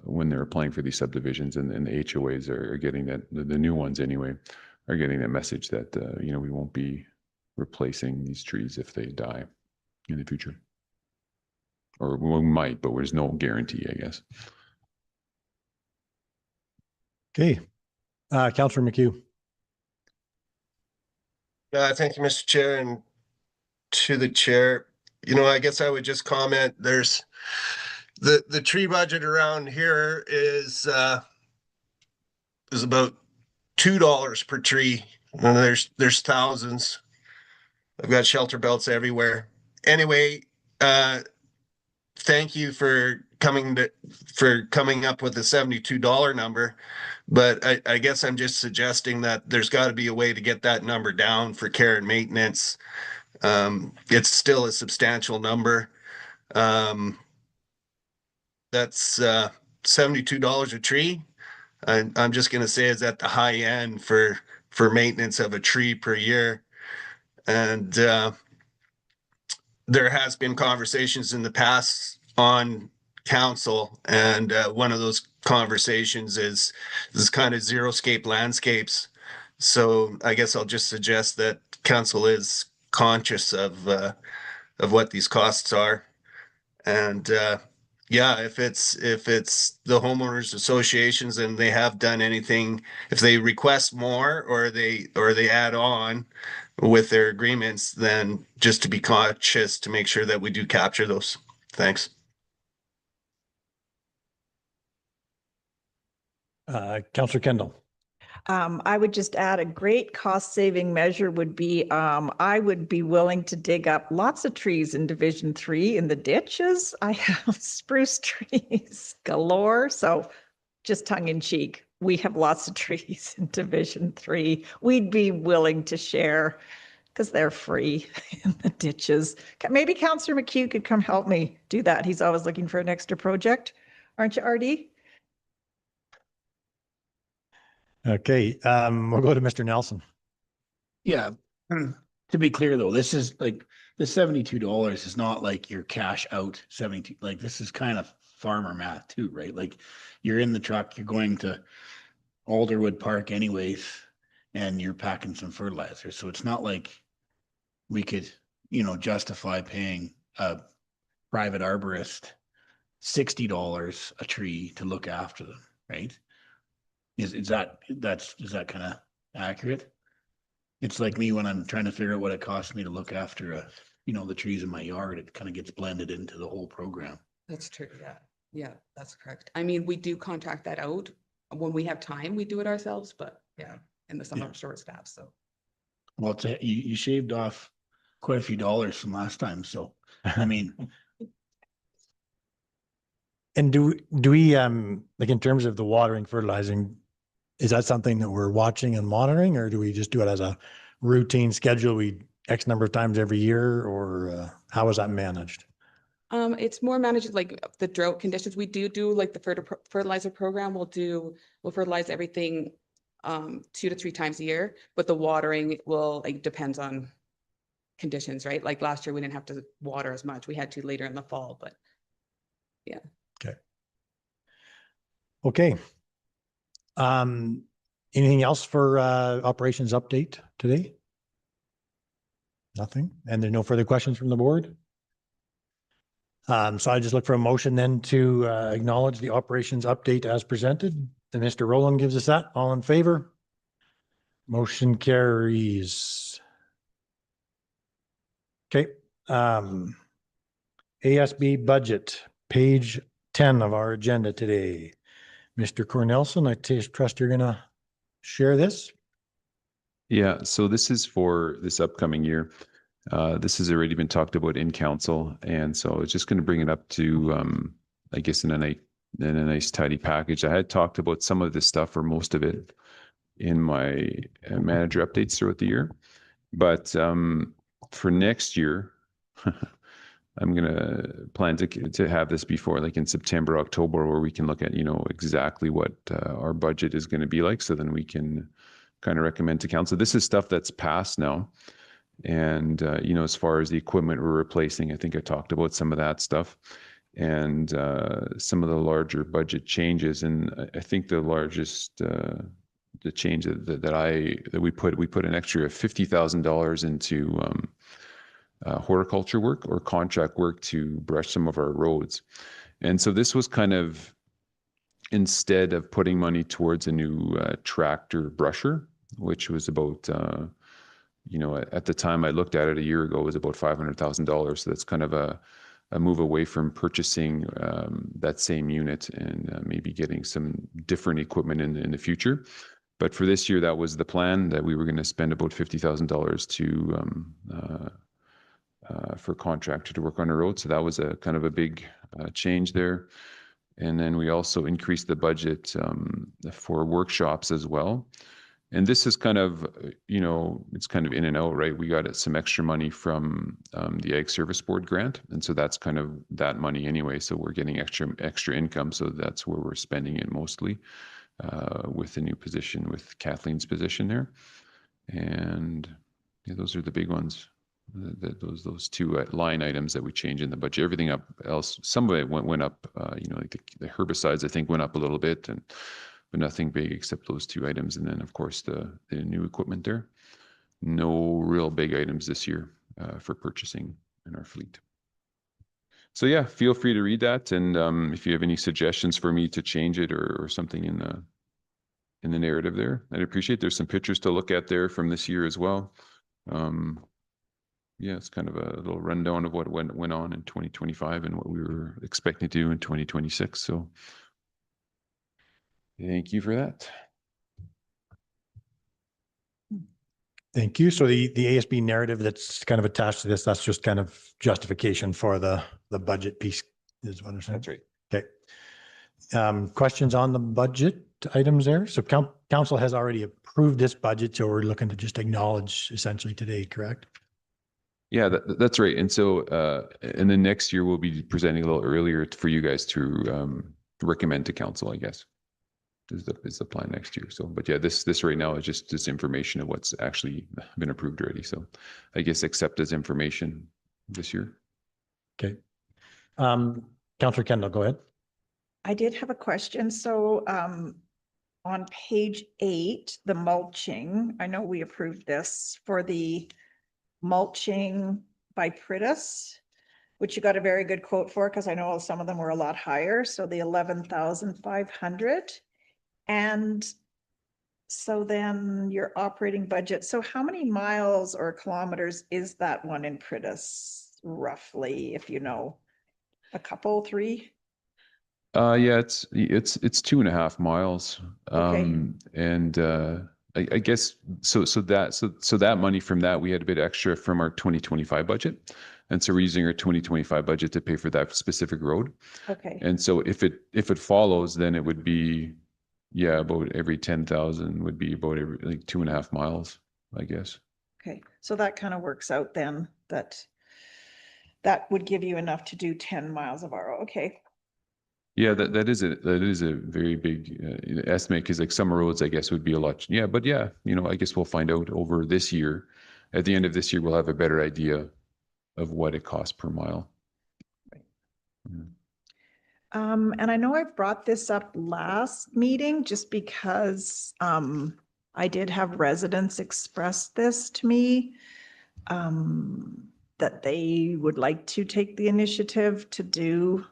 when they're applying for these subdivisions, and the HOAs are getting that, the new ones anyway, are getting that message that, you know, we won't be replacing these trees if they die in the future. Or we might, but there's no guarantee, I guess. Okay. Councillor McHugh. Thank you, Mr. Chair, and to the chair. You know, I guess I would just comment, there's the tree budget around here is about $2 per tree. And there's thousands. I've got shelter belts everywhere. Anyway, thank you for coming up with a $72 number. But I guess I'm just suggesting that there's got to be a way to get that number down for care and maintenance. It's still a substantial number. That's $72 a tree. I'm just going to say is at the high end for maintenance of a tree per year. And there has been conversations in the past on council, and one of those conversations is kind of zero-scape landscapes. So I guess I'll just suggest that council is conscious of what these costs are. And yeah, if it's the homeowners associations and they have done anything, if they request more or they add on with their agreements, then just to be conscious to make sure that we do capture those. Thanks. Councillor Kendall. I would just add a great cost saving measure would be, I would be willing to dig up lots of trees in Division 3 in the ditches. I have spruce trees galore. So just tongue in cheek, we have lots of trees in Division 3. We'd be willing to share because they're free in the ditches. Maybe Councillor McHugh could come help me do that. He's always looking for an extra project. Aren't you, RD? Okay, we'll go to Mr. Nelson. Yeah. To be clear though, this is like the $72 is not like your cash out 72. Like this is kind of farmer math too, right? Like you're in the truck, you're going to Alderwood Park anyways, and you're packing some fertilizer. So it's not like we could, you know, justify paying a private arborist $60 a tree to look after them, right? Is that kind of accurate? It's like me when I'm trying to figure out what it costs me to look after the trees in my yard, it kind of gets blended into the whole program. That's true, yeah. Yeah, that's correct. I mean, we do contract that out. When we have time, we do it ourselves, but yeah, in the summer, Yeah. I'm short staffed, so. Well, you shaved off quite a few dollars from last time, so, I mean, And do we, like in terms of the watering, fertilizing, is that something that we're watching and monitoring, or do we just do it as a routine schedule? We X number of times every year, or how is that managed? It's more managed like the drought conditions. We do like the fertilizer program. We'll fertilize everything 2 to 3 times a year, but the watering will depends on conditions, right? Like last year, we didn't have to water as much. We had to later in the fall, but yeah. Okay. Anything else for operations update today? Nothing? And there's no further questions from the board? So I just look for a motion then to acknowledge the operations update as presented. And Mr. Rowland gives us that. All in favor? Motion carries. Okay. ASB budget, page 10 of our agenda today. Mr. Cornelson, I trust you're gonna share this. Yeah, so this is for this upcoming year. This has already been talked about in council, and so it's just going to bring it up to, I guess, in a nice tidy package. I had talked about some of this stuff or most of it in my manager updates throughout the year, but for next year, I'm gonna plan to have this before, like in September, October, where we can look at exactly what our budget is going to be like, so then we can kind of recommend to council. This is stuff that's passed now. And, as far as the equipment we're replacing, I think I talked about some of that stuff and some of the larger budget changes. And I think the largest, the change that we put an extra $50,000 into horticulture work or contract work to brush some of our roads. And so this was kind of, instead of putting money towards a new tractor brusher, which was about, at the time I looked at it a year ago, it was about $500,000. So that's kind of a move away from purchasing that same unit and maybe getting some different equipment in the future. But for this year, that was the plan, that we were going to spend about $50,000 for contractor to work on a road. So that was a kind of a big change there. And then we also increased the budget for workshops as well. And this is kind of, it's kind of in and out, right? We got some extra money from the Ag Service Board grant. And so that's kind of that money anyway. So we're getting extra income. So that's where we're spending it mostly with the new position, with Kathleen's position there. And those are the big ones. Those two line items that we changed in the budget. Everything else, some of it went up. Like the herbicides, I think, went up a little bit, but nothing big except those two items. And then, of course, the new equipment there. No real big items this year for purchasing in our fleet. So yeah, feel free to read that, and if you have any suggestions for me to change it or something in the narrative there, I'd appreciate. There's some pictures to look at there from this year as well. Yeah, it's kind of a little rundown of what went on in 2025 and what we were expecting to do in 2026. So thank you for that. Thank you. So the ASB narrative that's kind of attached to this, that's just kind of justification for the budget piece is what I'm saying. That's right. Okay. Questions on the budget items there? So council has already approved this budget, so we're looking to just acknowledge essentially today, correct? Yeah, that's right. And so, and then next year we'll be presenting a little earlier for you guys to recommend to council, I guess, is the plan next year. So, but yeah, this right now is just this information of what's actually been approved already. So I guess accept as information this year. Okay. Councillor Kendall, go ahead. I did have a question. So on page 8, the mulching, I know we approved this for the mulching by Pritis. which you got a very good quote for, because I know some of them were a lot higher. So the 11,500. And so then your operating budget. So how many miles or kilometers is that one in Pritis roughly, if you know? A couple, 3? Yeah, it's 2.5 miles. Okay. And I guess so that money from that, we had a bit extra from our 2025 budget. And so we're using our 2025 budget to pay for that specific road. Okay. And so if it follows, then it would be, yeah, about every 10,000 would be about every like 2.5 miles, I guess. Okay. So that kind of works out then, that would give you enough to do 10 miles of RO. Okay. Yeah, that is a very big estimate, because like summer roads, I guess, would be a lot. Yeah, but yeah, I guess we'll find out over this year. At the end of this year, we'll have a better idea of what it costs per mile. Yeah. And I know I've brought this up last meeting just because I did have residents express this to me, that they would like to take the initiative to do,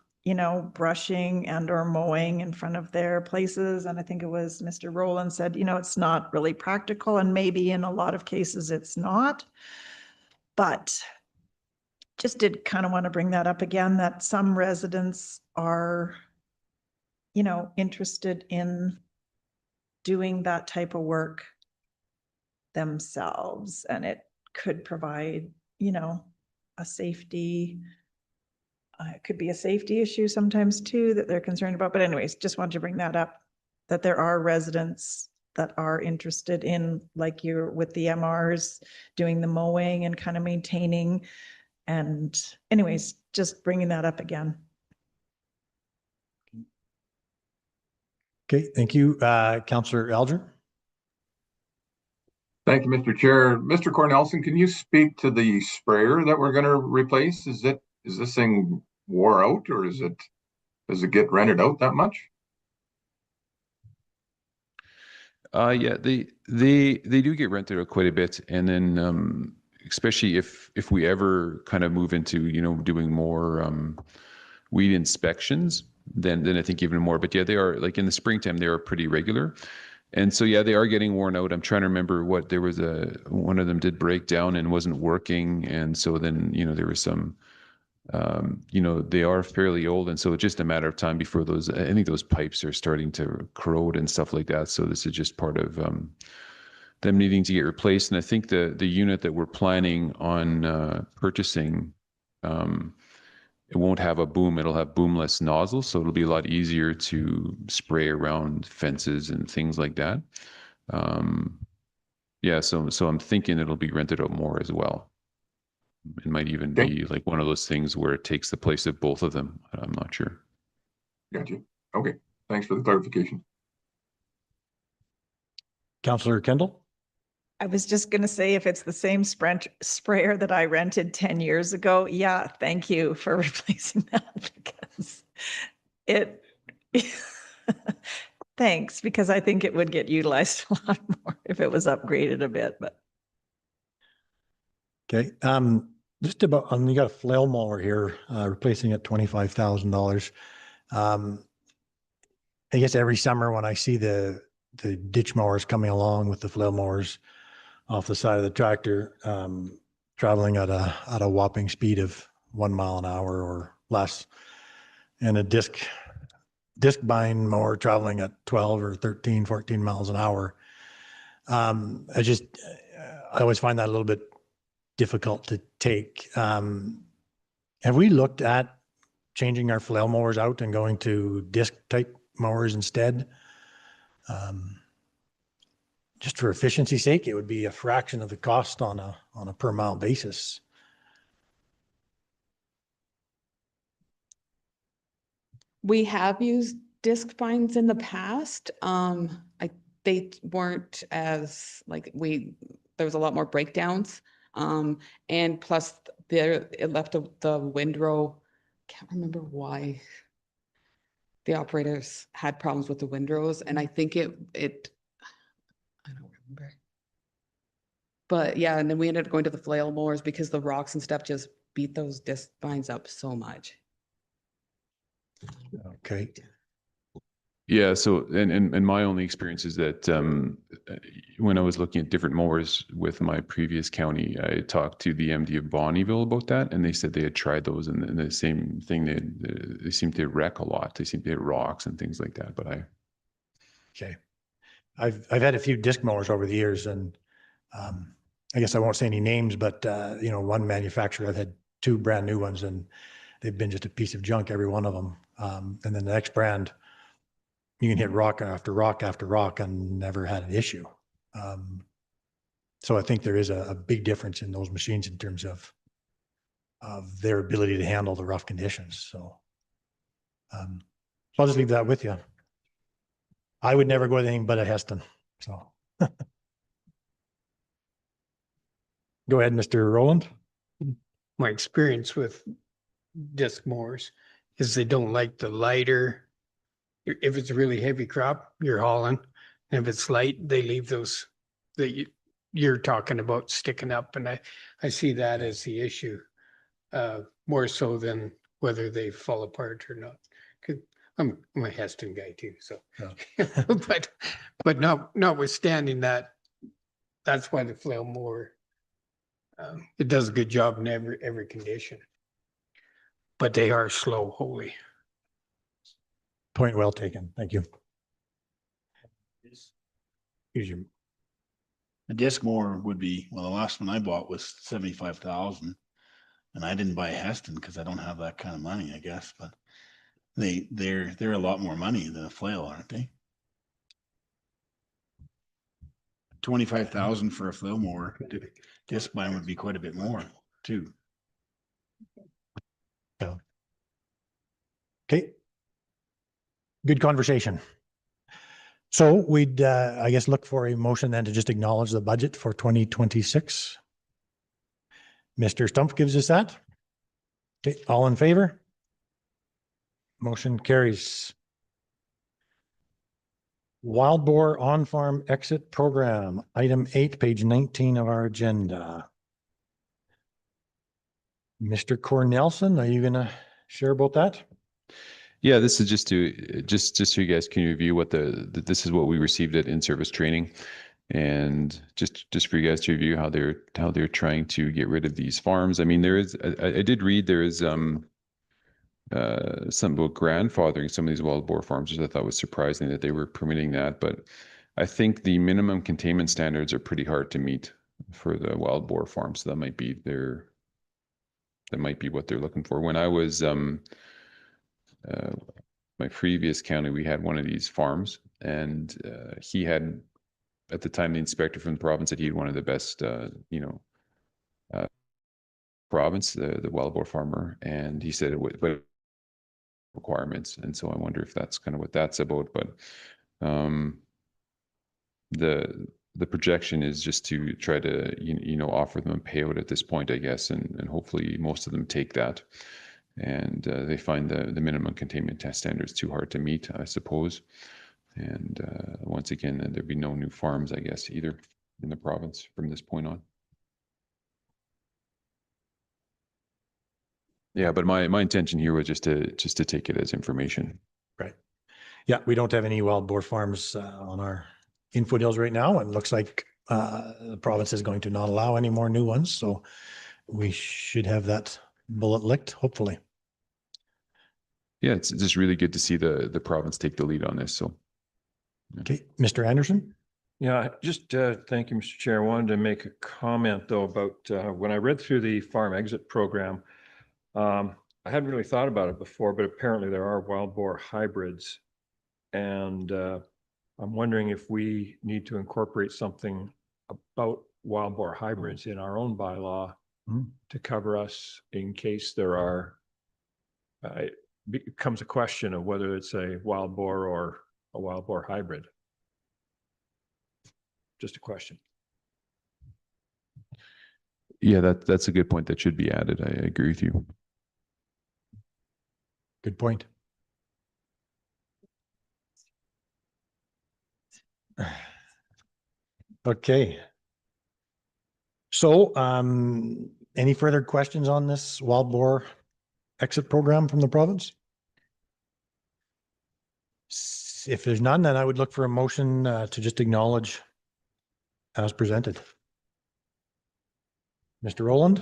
brushing and or mowing in front of their places. And I think it was Mr. Rowland said, it's not really practical, and maybe in a lot of cases it's not. But just did kind of want to bring that up again, that some residents are, interested in doing that type of work themselves, and it could provide, a safety. It could be a safety issue sometimes too that they're concerned about. But anyways, just wanted to bring that up, that there are residents that are interested in, like you're with the MRs, doing the mowing and kind of maintaining. And anyways, just bringing that up again. Okay, thank you. Councillor Alger. Thank you, Mr. Chair. Mr. Cornelson, can you speak to the sprayer that we're going to replace? Is this thing wore out, or does it get rented out that much? Yeah, they do get rented out quite a bit, and then especially if we ever kind of move into doing more weed inspections, then I think even more. But yeah, they are, like in the springtime, they are pretty regular. And so, yeah, they are getting worn out. I'm trying to remember what there was one of them did break down and wasn't working. And so then, there was some, they are fairly old. And so it's just a matter of time before I think those pipes are starting to corrode and stuff like that. So this is just part of them needing to get replaced. And I think the unit that we're planning on purchasing, it won't have a boom. It'll have boomless nozzles, so it'll be a lot easier to spray around fences and things like that. Yeah, so I'm thinking it'll be rented out more as well. It might even be like one of those things where it takes the place of both of them. I'm not sure. Gotcha. Okay, thanks for the clarification. Councillor Kendall. I was just going to say, if it's the same sprayer that I rented 10 years ago, yeah, thank you for replacing that, because it, thanks, because I think it would get utilized a lot more if it was upgraded a bit, but. Okay, just about, you got a flail mower here, replacing at $25,000. I guess every summer when I see the ditch mowers coming along with the flail mowers off the side of the tractor, traveling at a whopping speed of 1 mile an hour or less, and a disc bind mower traveling at 12 or 13, 14 miles an hour. I always find that a little bit difficult to take. Have we looked at changing our flail mowers out and going to disc type mowers instead? Just for efficiency's sake, it would be a fraction of the cost on a per mile basis. We have used disc binds in the past. They weren't as there was a lot more breakdowns. And plus it left the windrow. Can't remember why the operators had problems with the windrows. And I think I don't remember. But yeah, and then we ended up going to the flail mowers because the rocks and stuff just beat those disc lines up so much. Okay. Yeah, so and my only experience is that when I was looking at different mowers with my previous county, I talked to the MD of Bonnyville about that, and they said they had tried those, and the same thing, they seem to wreck a lot. They seem to hit rocks and things like that. But Okay. I've had a few disc mowers over the years, and I guess I won't say any names, but you know, one manufacturer, I've had two brand new ones, and they've been just a piece of junk, every one of them. And then the next brand, you can hit rock after rock after rock and never had an issue. So I think there is a big difference in those machines in terms of their ability to handle the rough conditions. So I'll just leave that with you. I would never go with anything but a Heston. So go ahead, Mr. Rowland. My experience with disc mowers is they don't like the lighter. If it's a really heavy crop, you're hauling. And if it's light, they leave those that you're talking about sticking up. And I see that as the issue, more so than whether they fall apart or not. 'Cause I'm a Heston guy too, so. Yeah. But notwithstanding that, that's why the flail mower, it does a good job in every condition. But they are slow, holy. Point well taken. Thank you. Here's your, A disc mower would be, well, the last one I bought was 75,000. And I didn't buy a Heston because I don't have that kind of money, I guess, but they're a lot more money than a flail, aren't they? 25,000 for a flail mower. Disc mine would be quite a bit more too. okay. Good conversation. So we'd, I guess, look for a motion then to just acknowledge the budget for 2026. Mr. Stumpf gives us that. Okay, all in favor? Motion carries. Wild boar on-farm exit program, item 8, page 19 of our agenda. Mr. Cornelson, are you gonna share about that? yeah, this is just so you guys can review what this is what we received at in-service training, and just for you guys to review how they're trying to get rid of these farms. I mean, there is I did read there is something about grandfathering some of these wild boar farms, which I thought was surprising that they were permitting that. But I think the minimum containment standards are pretty hard to meet for the wild boar farms. So that might be what they're looking for. When I was my previous county, we had one of these farms, and he had, at the time, the inspector from the province said he had one of the best, province, the wild boar farmer, and he said it would, but requirements, and so I wonder if that's kind of what that's about. But the projection is just to try to offer them a payout at this point, I guess, and hopefully most of them take that. And they find the minimum containment test standards too hard to meet, I suppose. And once again, there'd be no new farms, I guess, either in the province from this point on. Yeah, but my intention here was just to take it as information. Right. Yeah, we don't have any wild boar farms on our in Foothills right now, and it looks like the province is going to not allow any more new ones. So we should have that bullet licked, hopefully. Yeah, it's just really good to see the province take the lead on this. So, okay, Mr. Anderson. Yeah, just thank you, Mr. Chair. I wanted to make a comment though about when I read through the farm exit program. I hadn't really thought about it before, but apparently there are wild boar hybrids, and I'm wondering if we need to incorporate something about wild boar hybrids in our own bylaw to cover us in case there are. It becomes a question of whether it's a wild boar or a wild boar hybrid. Just a question. yeah, that's a good point. That should be added. I agree with you. Good point. Okay. So Any further questions on this wild boar exit program from the province? If there's none, then I would look for a motion to just acknowledge as presented. Mr. Rowland?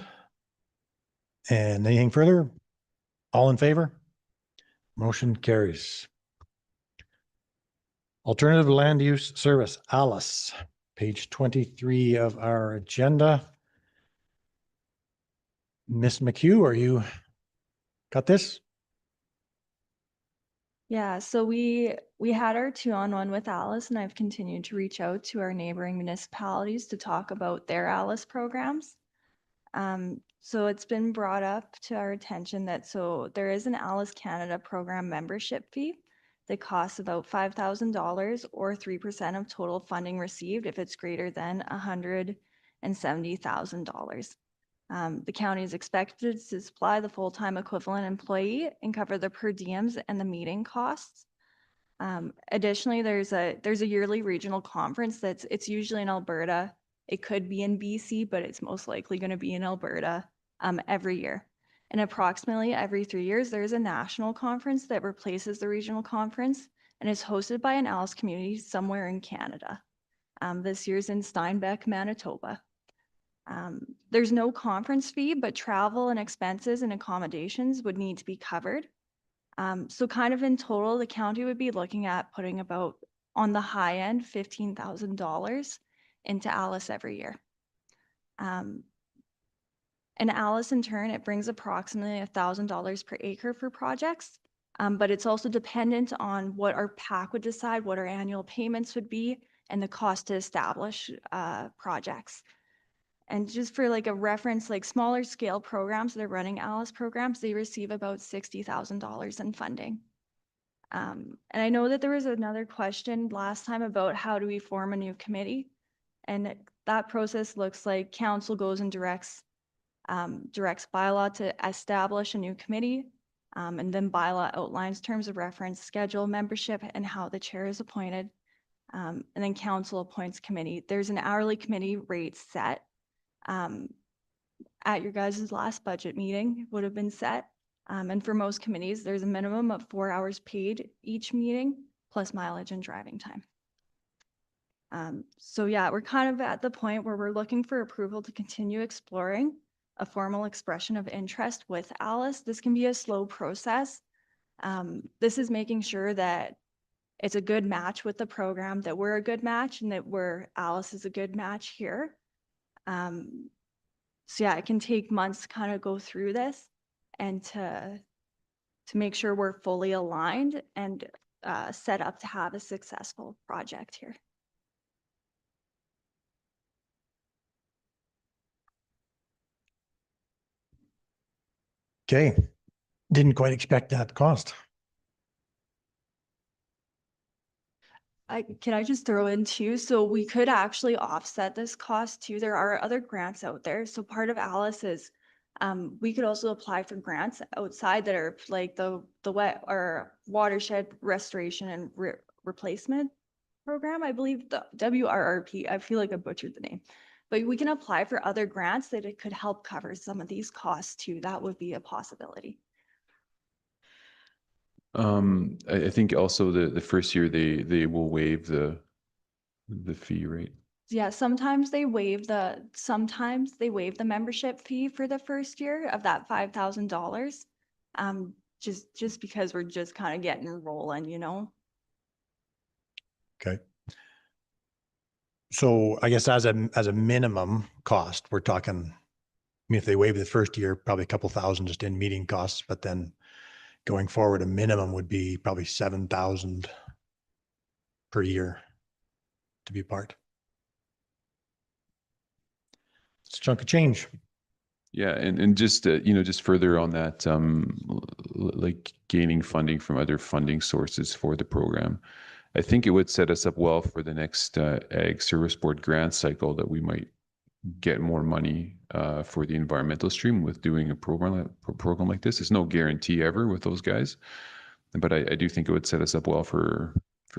And anything further? All in favor? Motion carries. Alternative Land Use Service, Alice, page 23 of our agenda. Miss McHugh, are you got this? Yeah, so we had our 2-on-1 with Alice, and I've continued to reach out to our neighboring municipalities to talk about their Alice programs. So it's been brought up to our attention that there is an Alice Canada program membership fee that costs about $5,000 or 3% of total funding received if it's greater than $170,000. The county is expected to supply the full-time equivalent employee and cover the per diems and the meeting costs. Additionally, there's a yearly regional conference it's usually in Alberta. It could be in BC, but it's most likely going to be in Alberta every year. And approximately every 3 years, there's a national conference that replaces the regional conference and is hosted by an Alice community somewhere in Canada. This year's in Steinbeck, Manitoba. There's no conference fee, but travel and expenses and accommodations would need to be covered. So kind of in total, the county would be looking at putting about, on the high end, $15,000 into Alice every year. And Alice, in turn, it brings approximately $1,000 per acre for projects. But it's also dependent on what our PAC would decide, what our annual payments would be, and the cost to establish projects. And just for like a reference, like smaller scale programs that are running Alice programs, they receive about $60,000 in funding. And I know that there was another question last time about how do we form a new committee? And that process looks like council goes and directs bylaw to establish a new committee. And then bylaw outlines terms of reference, schedule, membership, and how the chair is appointed. And then council appoints committee. There's an hourly committee rate set. At your guys' last budget meeting would have been set. And for most committees, there's a minimum of 4 hours paid each meeting, plus mileage and driving time. So yeah, we're kind of at the point where we're looking for approval to continue exploring a formal expression of interest with Alice. This can be a slow process. This is making sure that it's a good match with the program, that we're a good match, and that Alice is a good match here. So yeah, it can take months to kind of go through this and to make sure we're fully aligned and set up to have a successful project here. Okay, didn't quite expect that cost. Can I just throw in too? So we could actually offset this cost too. There are other grants out there. So part of Alice is we could also apply for grants outside that are like the wet or watershed restoration and replacement program. I believe the WRRP. I feel like I butchered the name, but we can apply for other grants that it could help cover some of these costs too. That would be a possibility. I think also the first year they will waive the fee, right? Yeah, sometimes they waive the membership fee for the first year of that $5,000. Just because we're just kind of getting rolling, you know. Okay. So I guess as a minimum cost, we're talking, I mean, if they waive the first year, probably a couple thousand just in meeting costs, but then going forward, a minimum would be probably 7,000 per year to be part. It's a chunk of change. Yeah, and just just further on that, like gaining funding from other funding sources for the program, I think it would set us up well for the next Ag Service Board grant cycle, that we might get more money for the environmental stream with doing a program like this. There's no guarantee ever with those guys, but I do think it would set us up well for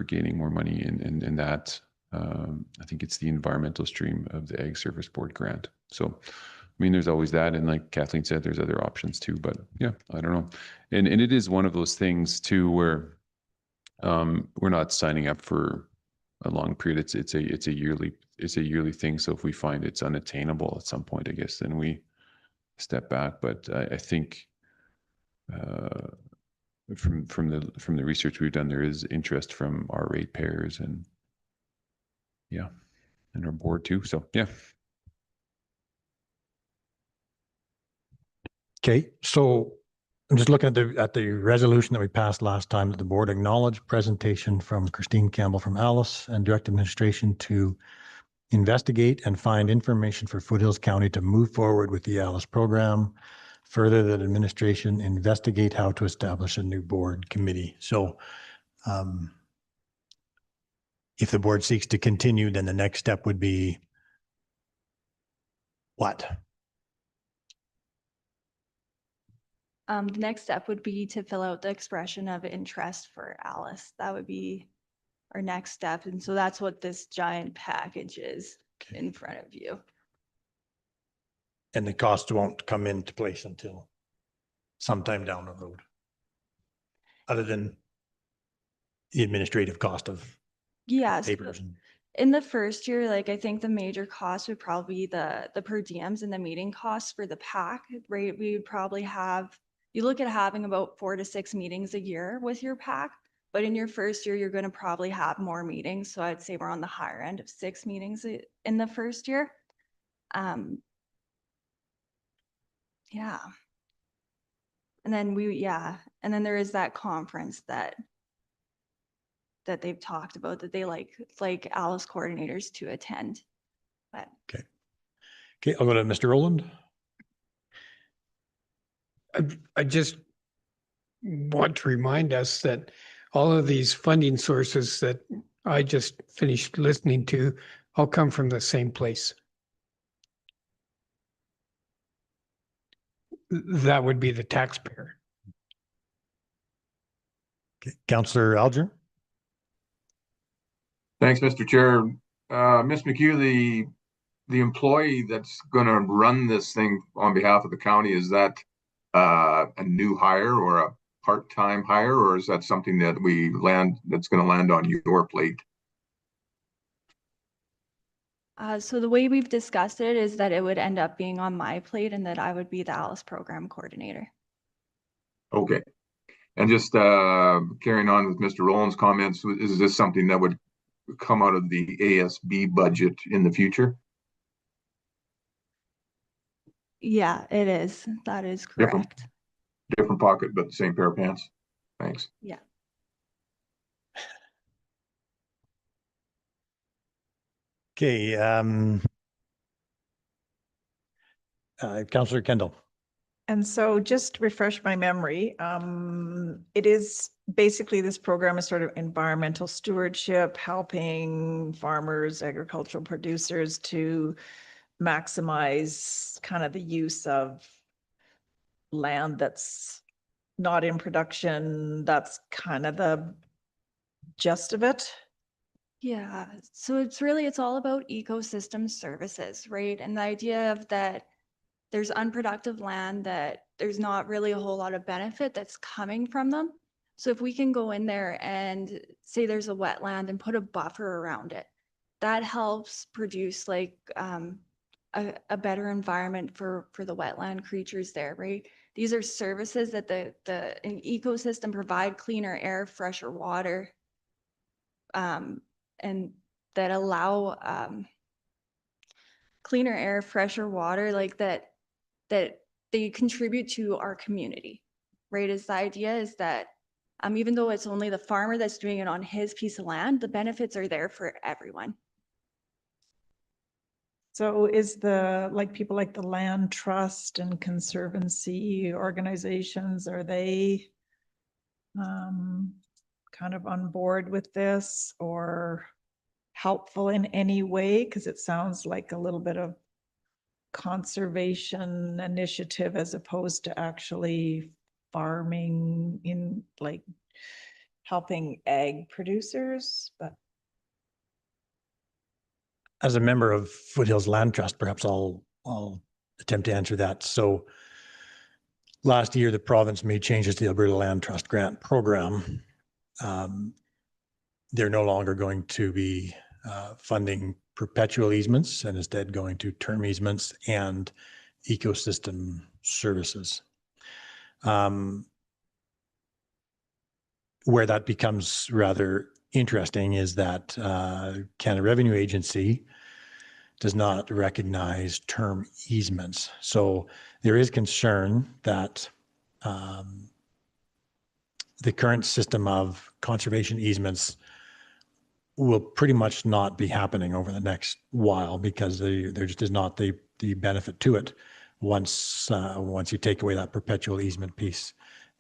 gaining more money in that. I think it's the environmental stream of the Ag Service Board grant. So mean, there's always that. And like Kathleen said, there's other options too, but yeah, I don't know. And it is one of those things too, where we're not signing up for a long period. It's a yearly thing. So if we find it's unattainable at some point, I guess, then we step back. But I think from the research we've done, there is interest from our ratepayers and yeah, and our board too. So yeah. Okay, so I'm just looking at the resolution that we passed last time, that the board acknowledged presentation from Christine Campbell from Alice and direct administration to investigate and find information for Foothills County to move forward with the Alice program. Further, that administration investigate how to establish a new board committee. So if the board seeks to continue, then the next step would be what? The next step would be to fill out the expression of interest for Alice. That would be our next step. And so that's what this giant package is in front of you. And the cost won't come into place until sometime down the road, other than the administrative cost of Yes. papers. And In the first year, like I think the major cost would probably be the per diems and the meeting costs for the pack, right? We would probably have, you look at having about 4 to 6 meetings a year with your pack, but in your first year, you're going to probably have more meetings. So I'd say we're on the higher end of 6 meetings in the first year. Yeah. And then and then there is that conference that they've talked about that they like Alice coordinators to attend. But okay, I'll go to Mr. Rowland. I just want to remind us that all of these funding sources that I just finished listening to all come from the same place. That would be the taxpayer. Okay. Councillor Alger. Thanks, Mr. Chair. Ms. McHugh, the employee that's gonna run this thing on behalf of the county, is that a new hire or a part-time hire, or is that something that that's gonna land on your plate? so the way we've discussed it is that it would end up being on my plate and that I would be the Alice program coordinator. Okay. And just carrying on with Mr. Rowland's comments, is this something that would come out of the ASB budget in the future? Yeah, it is. That is correct. Different pocket, but the same pair of pants. Thanks. Yeah. Okay. Councillor Kendall. And so just to refresh my memory, it is basically this program is sort of environmental stewardship, helping farmers, agricultural producers to maximize kind of the use of land that's not in production. That's kind of the gist of it. Yeah. So it's all about ecosystem services, right? And the idea of that there's unproductive land that there's not really a whole lot of benefit that's coming from them. So if we can go in there and say there's a wetland and put a buffer around it, that helps produce like a better environment for the wetland creatures there, right? These are services that an ecosystem provide: cleaner air, fresher water, and that allow cleaner air, fresher water, like that they contribute to our community, right? Is the idea is that even though it's only the farmer that's doing it on his piece of land, the benefits are there for everyone. So is people like the Land Trust and Conservancy organizations, are they kind of on board with this or helpful in any way? Because it sounds like a little bit of conservation initiative as opposed to actually farming in like helping ag producers, but As a member of Foothills Land Trust, perhaps I'll attempt to answer that. So last year, the province made changes to the Alberta Land Trust Grant Program. They're no longer going to be funding perpetual easements and instead going to term easements and ecosystem services. Where that becomes rather interesting is that Canada Revenue Agency does not recognize term easements. So there is concern that the current system of conservation easements will pretty much not be happening over the next while because there just is not the benefit to it once you take away that perpetual easement piece,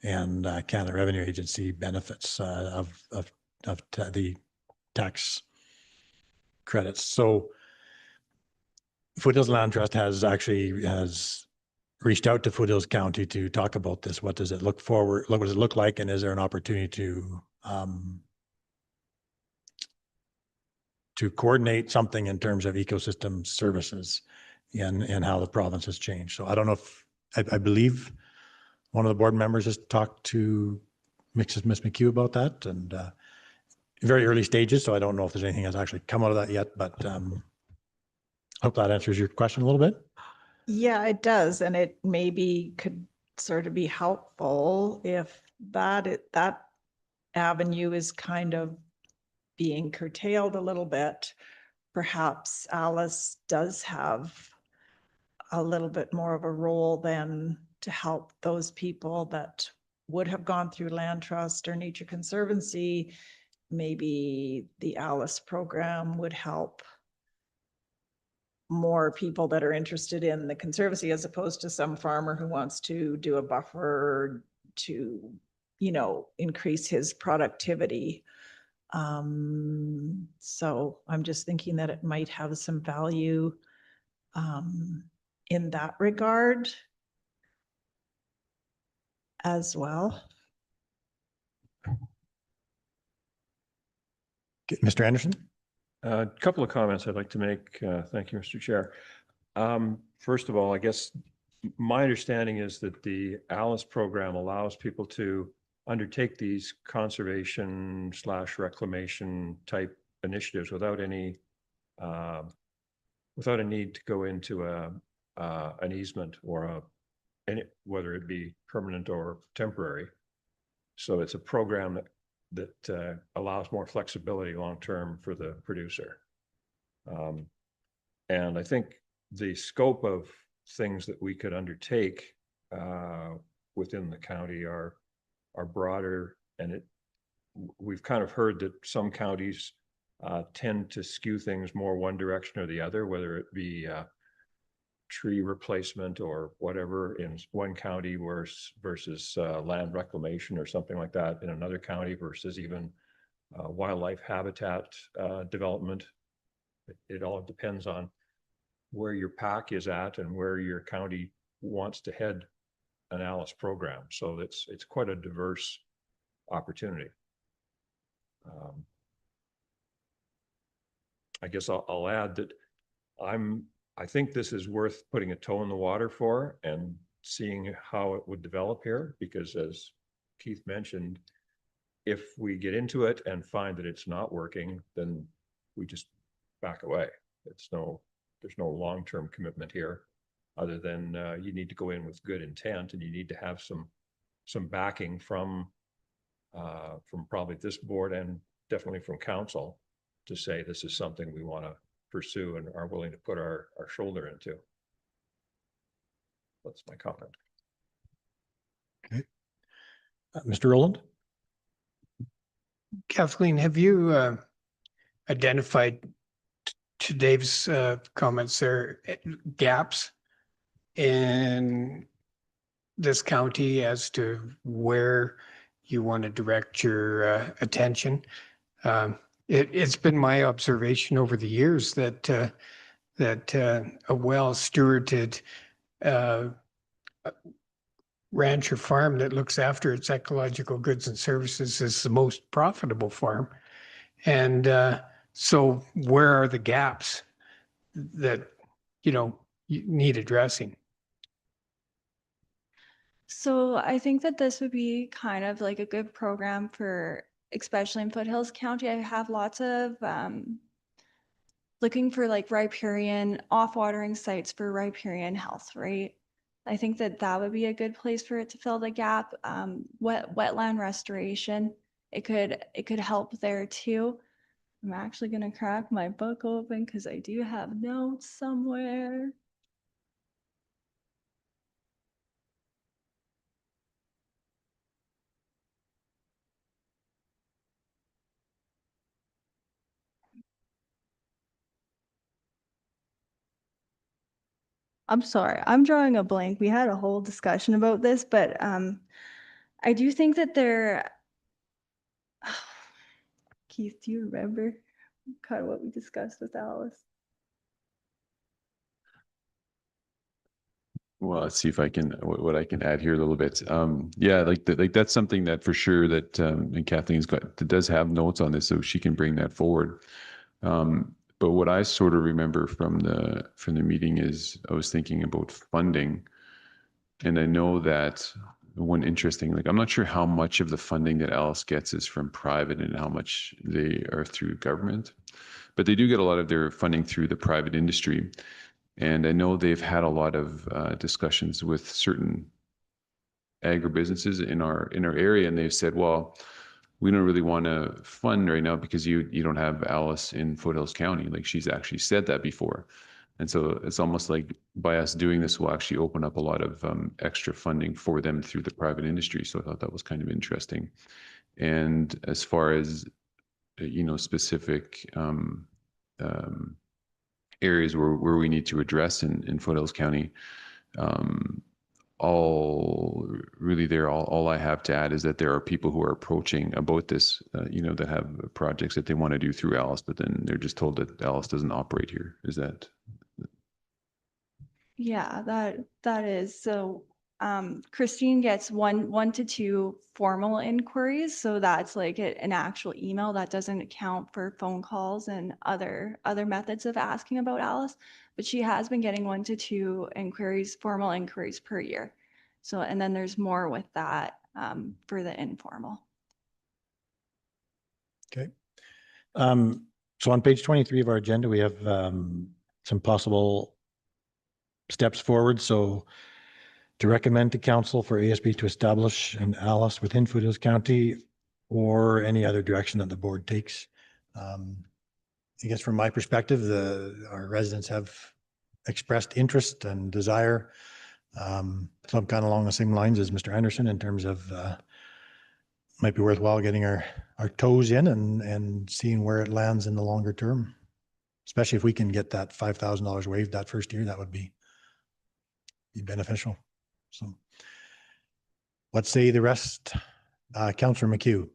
and Canada Revenue Agency benefits of the tax credits. So Foothills Land Trust has reached out to Foothills County to talk about this. What does it look forward? What does it look like? And is there an opportunity to coordinate something in terms of ecosystem services and how the province has changed? So I don't know if, I believe one of the board members has talked to Miss McHugh about that, and very early stages. So I don't know if there's anything that's actually come out of that yet, but I hope that answers your question a little bit. Yeah, it does. And it maybe could sort of be helpful if that avenue is kind of being curtailed a little bit. Perhaps Alice does have a little bit more of a role than to help those people that would have gone through Land Trust or Nature Conservancy. Maybe the Alice program would help more people that are interested in the Conservancy as opposed to some farmer who wants to do a buffer to, increase his productivity. So I'm just thinking that it might have some value in that regard as well. Okay, Mr. Anderson? A couple of comments I'd like to make. Thank you, Mr. Chair. First of all, I guess my understanding is that the ALICE program allows people to undertake these conservation / reclamation type initiatives without any without a need to go into an easement or whether it be permanent or temporary. So it's a program that allows more flexibility long-term for the producer. And I think the scope of things that we could undertake within the county are broader, and we've kind of heard that some counties tend to skew things more one direction or the other, whether it be tree replacement or whatever in one county versus land reclamation or something like that in another county versus even wildlife habitat development. It all depends on where your pack is at and where your county wants to head an ALICE program. So it's quite a diverse opportunity. I guess I'll add that I think this is worth putting a toe in the water for and seeing how it would develop here, because as Keith mentioned, if we get into it and find that it's not working, then we just back away. There's no long-term commitment here other than you need to go in with good intent, and you need to have some backing from probably this board and definitely from council to say this is something we want to pursue and are willing to put our shoulder into. That's my comment. Okay. Mr. Rowland? Kathleen, have you identified to Dave's comments there, gaps in this county as to where you want to direct your attention? It's been my observation over the years that a well-stewarded ranch or farm that looks after its ecological goods and services is the most profitable farm. And so where are the gaps that, you need addressing? So I think that this would be kind of like a good program for, especially in Foothills County. I have lots of looking for like riparian off-watering sites for riparian health, right? I think that that would be a good place for it to fill the gap. Wetland restoration, it could help there too. I'm actually gonna crack my book open because I do have notes somewhere. I'm sorry, I'm drawing a blank. We had a whole discussion about this, but I do think that there. Keith, do you remember kind of what we discussed with Alice? Well, let's see if I can, what I can add here a little bit. Yeah, like that's something that for sure that, and Kathleen's got, does have notes on this, so she can bring that forward. But what I sort of remember from the meeting is I was thinking about funding. And I know that one interesting, like, I'm not sure how much of the funding that Alice gets is from private and how much they are through government, but they do get a lot of their funding through the private industry. And I know they've had a lot of discussions with certain agribusinesses in our area, and they've said, well, we don't really want to fund right now because you don't have Alice in Foothills County. Like, she's actually said that before. And so it's almost like by us doing this, we'll actually open up a lot of extra funding for them through the private industry. So I thought that was kind of interesting. And as far as, specific areas where we need to address in Foothills County, all I have to add is that there are people who are approaching about this, that have projects that they want to do through Alice, but then they're just told that Alice doesn't operate here. Is that? Yeah, that is. So Christine gets one to two formal inquiries. So that's like an actual email that doesn't account for phone calls and other methods of asking about Alice. But she has been getting 1 to 2 inquiries, formal inquiries per year. So, and then there's more with that for the informal. Okay. So on page 23 of our agenda, we have some possible steps forward. So to recommend to council for ASB to establish an ALICE within Foothills County, or any other direction that the board takes. I guess from my perspective, our residents have expressed interest and desire. So I'm kind of along the same lines as Mr. Anderson in terms of might be worthwhile getting our toes in and seeing where it lands in the longer term. Especially if we can get that $5,000 waived that first year, that would be beneficial. So what say the rest? Councillor McHugh.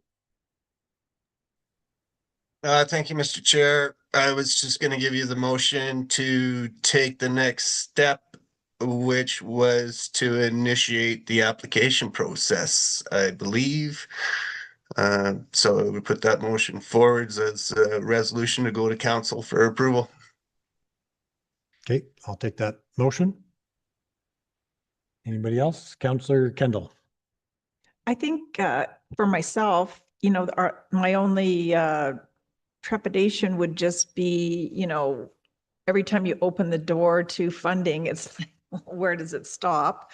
Thank you, Mr. Chair. I was just going to give you the motion to take the next step, which was to initiate the application process, I believe. So we put that motion forwards as a resolution to go to council for approval. Okay, I'll take that motion. Anybody else? Councillor Kendall. I think for myself, my only trepidation would just be, every time you open the door to funding, it's like, where does it stop?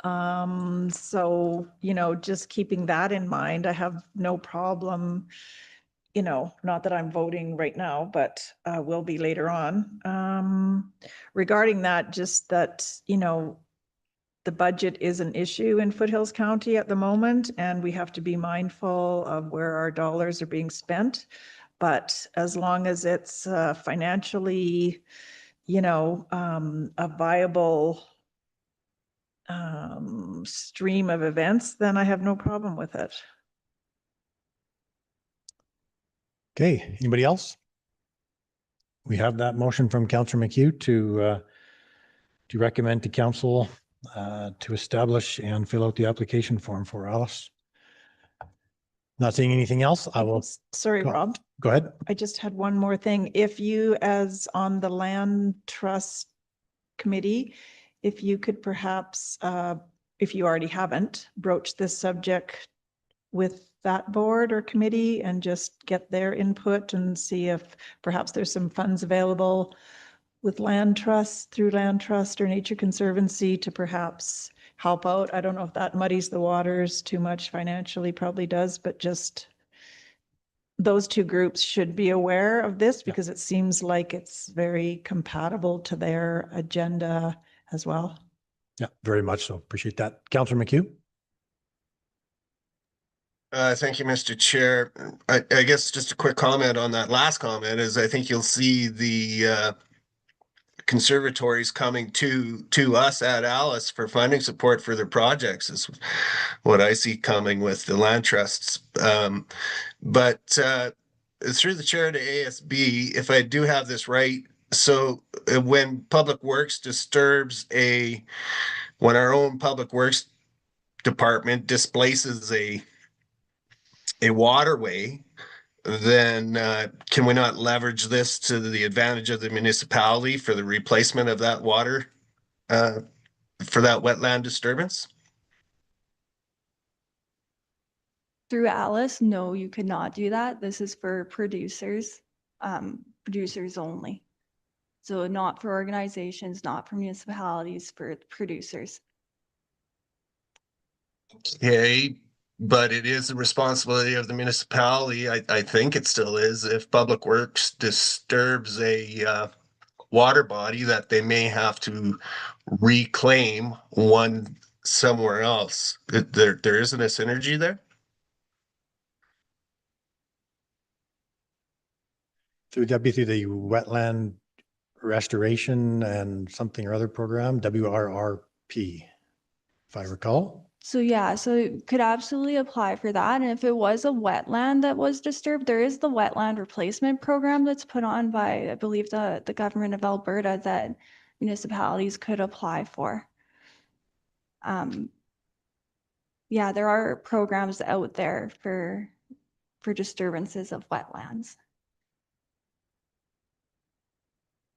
So, just keeping that in mind, I have no problem, not that I'm voting right now, but will be later on. Regarding that, just that, the budget is an issue in Foothills County at the moment, and we have to be mindful of where our dollars are being spent. But as long as it's financially, a viable stream of events, then I have no problem with it. Okay, anybody else? We have that motion from Councillor McHugh to recommend to council to establish and fill out the application form for Alice. Not seeing anything else, I will. Sorry, Go- Rob. Go ahead. I just had one more thing. If you, as on the land trust committee, if you could perhaps if you already haven't, broach this subject with that board or committee and just get their input and see if perhaps there's some funds available with land trusts, through land trust or Nature Conservancy to perhaps help out. I don't know if that muddies the waters too much financially, probably does, but just those two groups should be aware of this because it seems like it's very compatible to their agenda as well. Yeah, very much so. Appreciate that. Councillor McHugh? Thank you, Mr. Chair. I guess just a quick comment on that last comment is I think you'll see the conservatories coming to us at Alice for funding support for their projects is what I see coming with the land trusts. But through the chair to ASB, if I do have this right, so when Public Works disturbs when our own Public Works department displaces a waterway, then can we not leverage this to the advantage of the municipality for the replacement of that water for that wetland disturbance? Through Alice, no, you could not do that. This is for producers, producers only. So not for organizations, not for municipalities, for producers. Okay, but it is the responsibility of the municipality. I think it still is. If Public Works disturbs a water body that they may have to reclaim one somewhere else. There isn't a synergy there? Through the Wetland Restoration and something or other program, WRRP, if I recall. So yeah, so it could absolutely apply for that. And if it was a wetland that was disturbed, there is the wetland replacement program that's put on by, I believe, the government of Alberta that municipalities could apply for. Yeah, there are programs out there for disturbances of wetlands.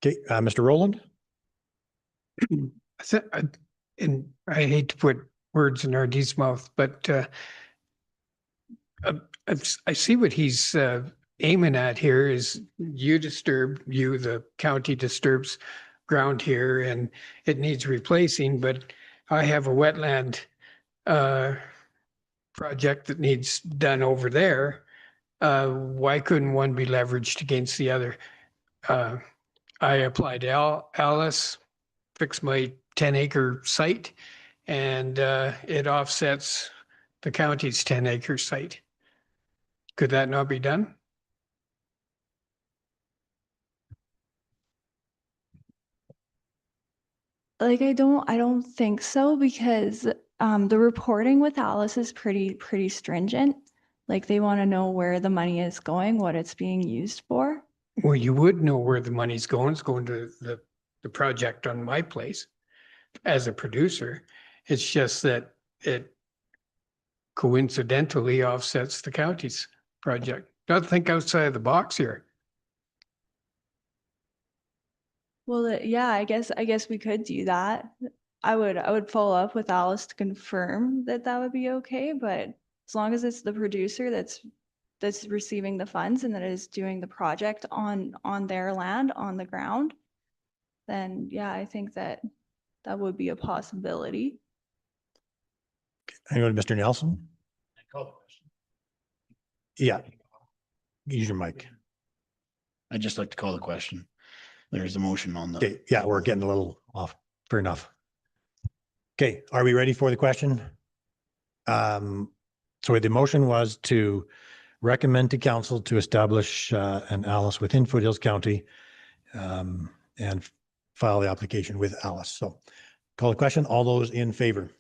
Okay, Mr. Rowland? And I hate to put words in RD's mouth, but I see what he's aiming at here is the county disturbs ground here and it needs replacing, but I have a wetland project that needs done over there. Why couldn't one be leveraged against the other? I applied to Alice, fix my 10-acre site, and it offsets the county's 10-acre site. Could that not be done? Like, I don't think so because the reporting with Alice is pretty stringent. Like they want to know where the money is going, what it's being used for. Well, you would know where the money's going. It's going to the project on my place as a producer. It's just that it coincidentally offsets the county's project. Don't think outside the box here. Well, yeah, I guess we could do that. I would follow up with Alice to confirm that would be okay, but as long as it's the producer that's receiving the funds and that is doing the project on their land, on the ground, then yeah, I think that would be a possibility. I go to Mr. Nelson. Yeah. Use your mic. I'd just like to call the question. There's a motion on the. Okay, yeah, we're getting a little off. Fair enough. Okay, are we ready for the question? So the motion was to recommend to council to establish an Alice within Foothills County and file the application with Alice. So call the question. All those in favor?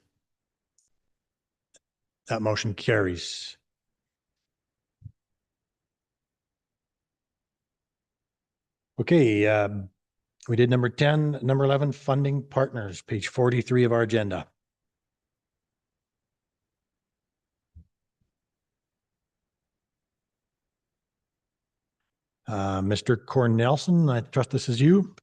That motion carries. Okay, we did number 10, number 11, funding partners, page 43 of our agenda. Mr. Cornelson, I trust this is you.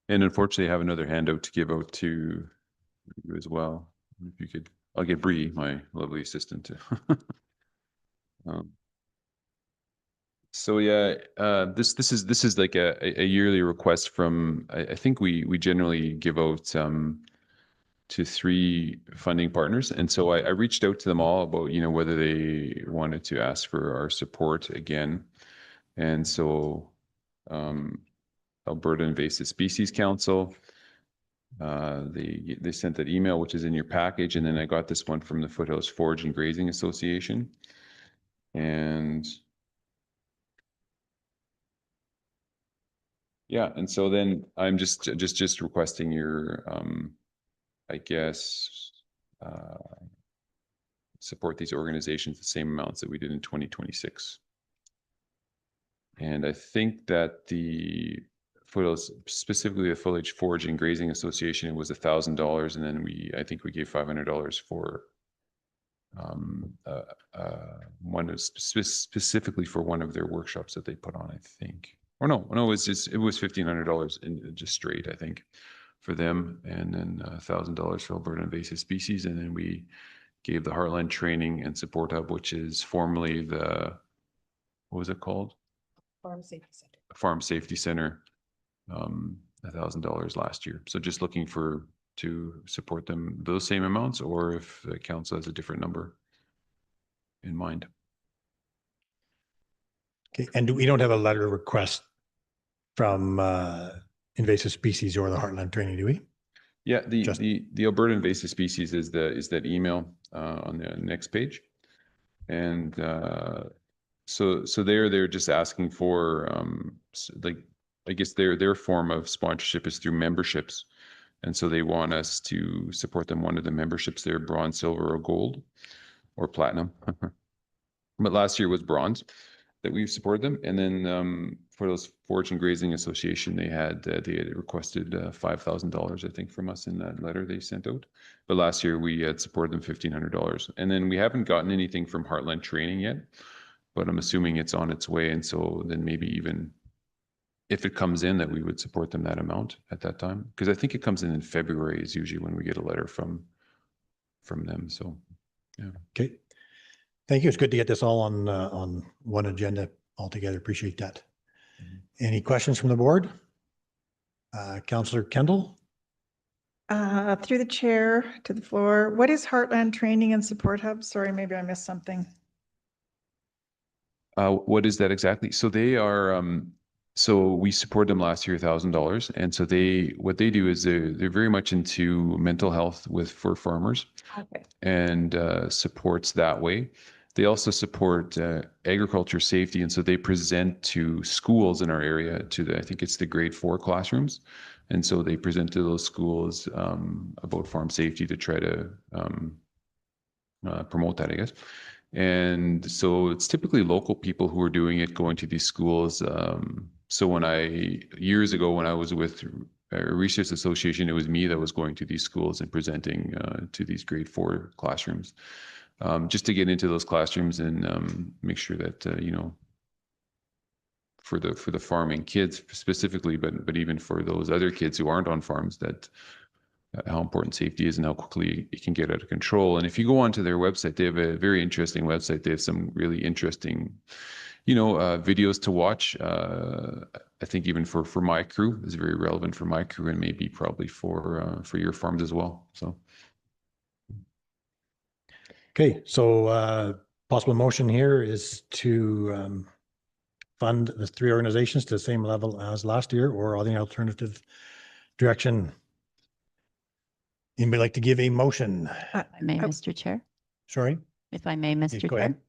And unfortunately, I have another handout to give out to you as well. If you could, I'll get Bree, my lovely assistant, to. So yeah, this is like a yearly request from, I think we generally give out to 3 funding partners. And so I reached out to them all about, whether they wanted to ask for our support again. And so Alberta Invasive Species Council, they sent that email, which is in your package. And then I got this one from the Foothills Forage and Grazing Association. And yeah, and so then I'm just requesting your, I guess, support these organizations the same amounts that we did in 2026. And I think that the Foothills, specifically the Foothills Forage and Grazing Association, it was $1,000, and then I think we gave $500 for one specifically for one of their workshops that they put on, I think. Or no, it was $1,500 in just straight, I think, for them, and then $1,000 for Alberta Invasive Species, and then we gave the Heartland Training and Support Hub, which is formerly the, what was it called? Farm Safety Center. Farm Safety Center, $1,000 last year. So just looking to support them those same amounts, or if the council has a different number in mind. Okay, and we don't have a letter of request from invasive species or the Heartland Training, do we? Yeah, the Alberta Invasive Species is that email on the next page, and so they're just asking for like, I guess their form of sponsorship is through memberships, and so they want us to support them. One of the memberships there, bronze, silver, or gold, or platinum. But last year was bronze that we've supported them. And then for those Forage and Grazing Association, they had requested $5,000, I think, from us in that letter they sent out. But last year we had supported them $1,500. And then we haven't gotten anything from Heartland Training yet, but I'm assuming it's on its way. And so then maybe even if it comes in, that we would support them that amount at that time. Because I think it comes in February is usually when we get a letter from them. So, yeah. Okay. Thank you. It's good to get this all on one agenda altogether. Appreciate that. Any questions from the board? Councillor Kendall? Through the chair to the floor, what is Heartland Training and Support Hub? Sorry, maybe I missed something. What is that exactly? So they are, so we supported them last year, $1,000. And so what they do is they're very much into mental health for farmers. Okay. And supports that way. They also support agriculture safety. And so they present to schools in our area, I think it's the grade 4 classrooms. And so they present to those schools about farm safety to try to promote that, I guess. And so it's typically local people who are doing it, going to these schools. So years ago, when I was with a research association, it was me that was going to these schools and presenting to these grade 4 classrooms, just to get into those classrooms and make sure that, for the farming kids specifically, but even for those other kids who aren't on farms, that how important safety is and how quickly it can get out of control. And if you go onto their website, they have a very interesting website. They have some really interesting, videos to watch. I think even for my crew is very relevant for my crew, and maybe probably for your farms as well. So. Okay, so possible motion here is to fund the 3 organizations to the same level as last year, or the alternative direction. Anybody like to give a motion? If I may, Mr. Chair, Sorry? if I may, Yes, Mr. go ahead. Chair.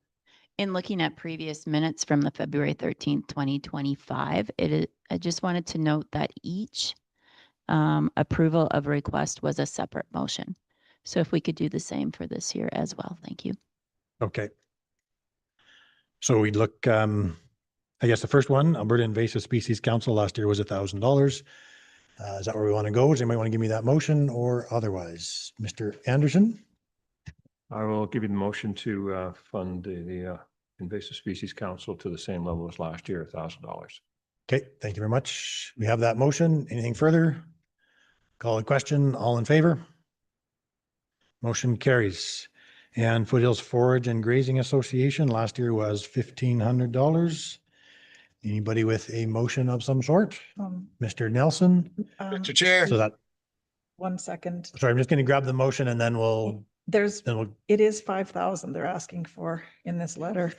In looking at previous minutes from the February 13th, 2025, I just wanted to note that each approval of request was a separate motion. So if we could do the same for this year as well, thank you. Okay. So we look, I guess the first one, Alberta Invasive Species Council last year was $1,000. Is that where we want to go? Does anybody want to give me that motion or otherwise? Mr. Anderson? I will give you the motion to fund the Invasive Species Council to the same level as last year, $1,000. Okay, thank you very much. We have that motion. Anything further? Call a question. All in favor? Motion carries. And Foothills Forage and Grazing Association, last year was $1,500. Anybody with a motion of some sort? Mr. Nelson? Mr. Chair. So that, 1 second. sorry, I'm just going to grab the motion and then It is 5,000 they're asking for in this letter.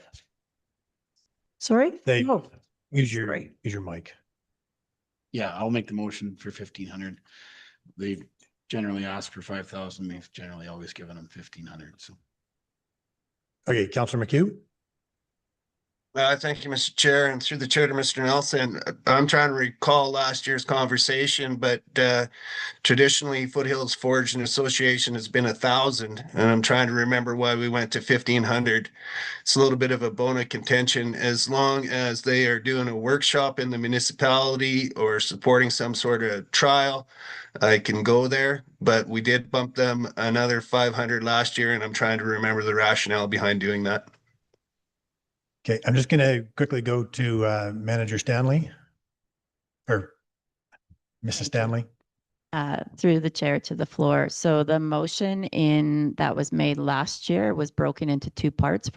Sorry? They- Oh, use your Right. mic. Yeah, I'll make the motion for 1,500. They generally ask for 5,000. We've generally always given them 1,500, so. Okay, Councillor McHugh? Thank you, Mr. Chair, and through the chair to Mr. Nelson. I'm trying to recall last year's conversation, but traditionally Foothills Forge and Association has been 1,000, and I'm trying to remember why we went to 1,500. It's a little bit of a bone of contention. As long as they are doing a workshop in the municipality or supporting some sort of trial, I can go there, but we did bump them another 500 last year, and I'm trying to remember the rationale behind doing that. Okay, I'm just going to quickly go to Manager Stanley or Mrs. Stanley. Through the chair to the floor. So the motion that was made last year was broken into two parts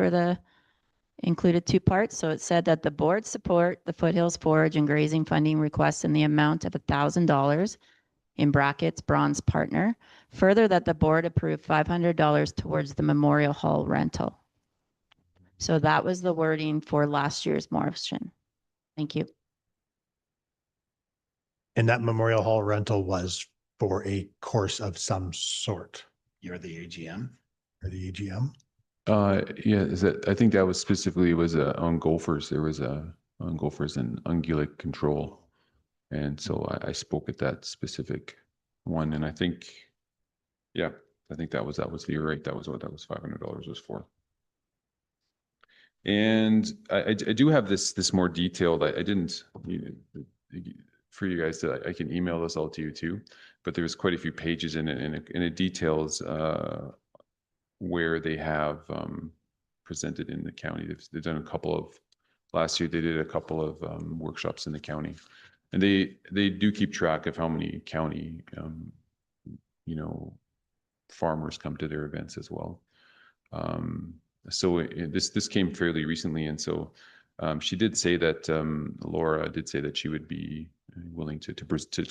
included two parts. So it said that the board support the Foothills Forage and Grazing funding request in the amount of $1,000 in brackets bronze partner. Further, that the board approved $500 towards the Memorial Hall rental. So that was the wording for last year's motion. Thank you. And that Memorial Hall rental was for a course of some sort, You're the AGM. or the AGM. Yeah, I think that was specifically on gophers. There was on gophers and ungulate control. And so I spoke at that specific one. And I think, yeah, I think that was, you're right. That was what that was $500 was for. And I do have this more detailed. I didn't, for you guys to, I can email this all to you too, but there's quite a few pages in it, and it details where they have presented in the county. They've done a couple of, last year they did a couple of workshops in the county, and they do keep track of how many county farmers come to their events as well. So this came fairly recently, and so she did say that Laura did say that she would be willing to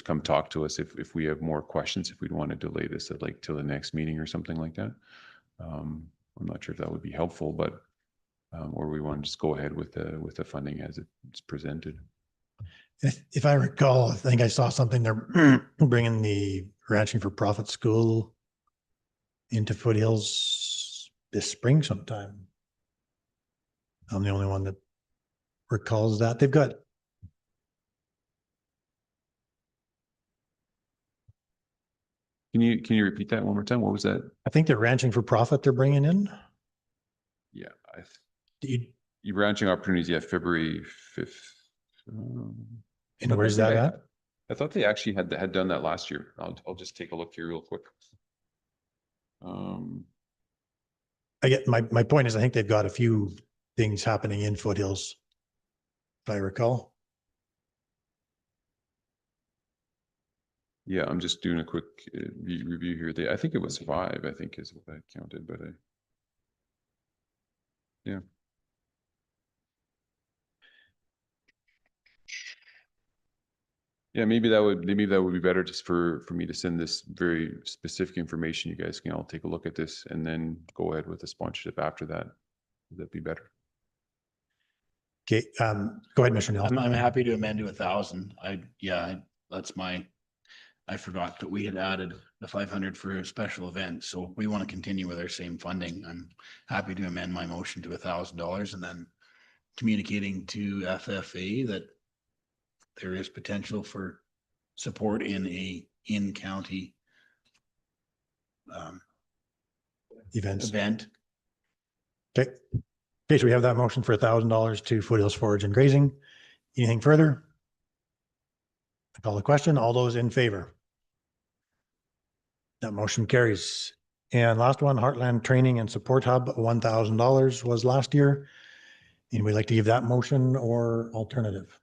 come talk to us if we have more questions, if we'd want to delay this at till the next meeting or something like that. I'm not sure if that would be helpful, but or we want to just go ahead with the funding as it's presented. If I recall, I think I saw something they're bringing the Ranching for Profit School into Foothills this spring sometime. I'm the only one that recalls that. They've got, Can you repeat that one more time? What was that? I think they're Ranching for Profit they're bringing in. Yeah, You ranching opportunities. Yeah, February 5th. And where's that at? I thought they actually had done that last year. I'll just take a look here real quick. I get my point is I think they've got a few things happening in Foothills, if I recall. Yeah, I'm just doing a quick review here. I think it was 5, I think is what I counted, but yeah. Yeah, maybe that would be better just for me to send this very specific information. You guys can all take a look at this and then go ahead with the sponsorship after that. Would that be better? Okay, go ahead, Mr. Nelson. I'm happy to amend to 1,000. I forgot that we had added the 500 for a special event. So we want to continue with our same funding. I'm happy to amend my motion to $1,000 and then communicating to FFA that there is potential for support in a in-county event. Okay. Okay, so we have that motion for $1,000 to Foothills Forage and Grazing. Anything further? I call the question. All those in favor? That motion carries. And last one, Heartland Training and Support Hub, $1,000 was last year. Anybody like to give that motion or alternative?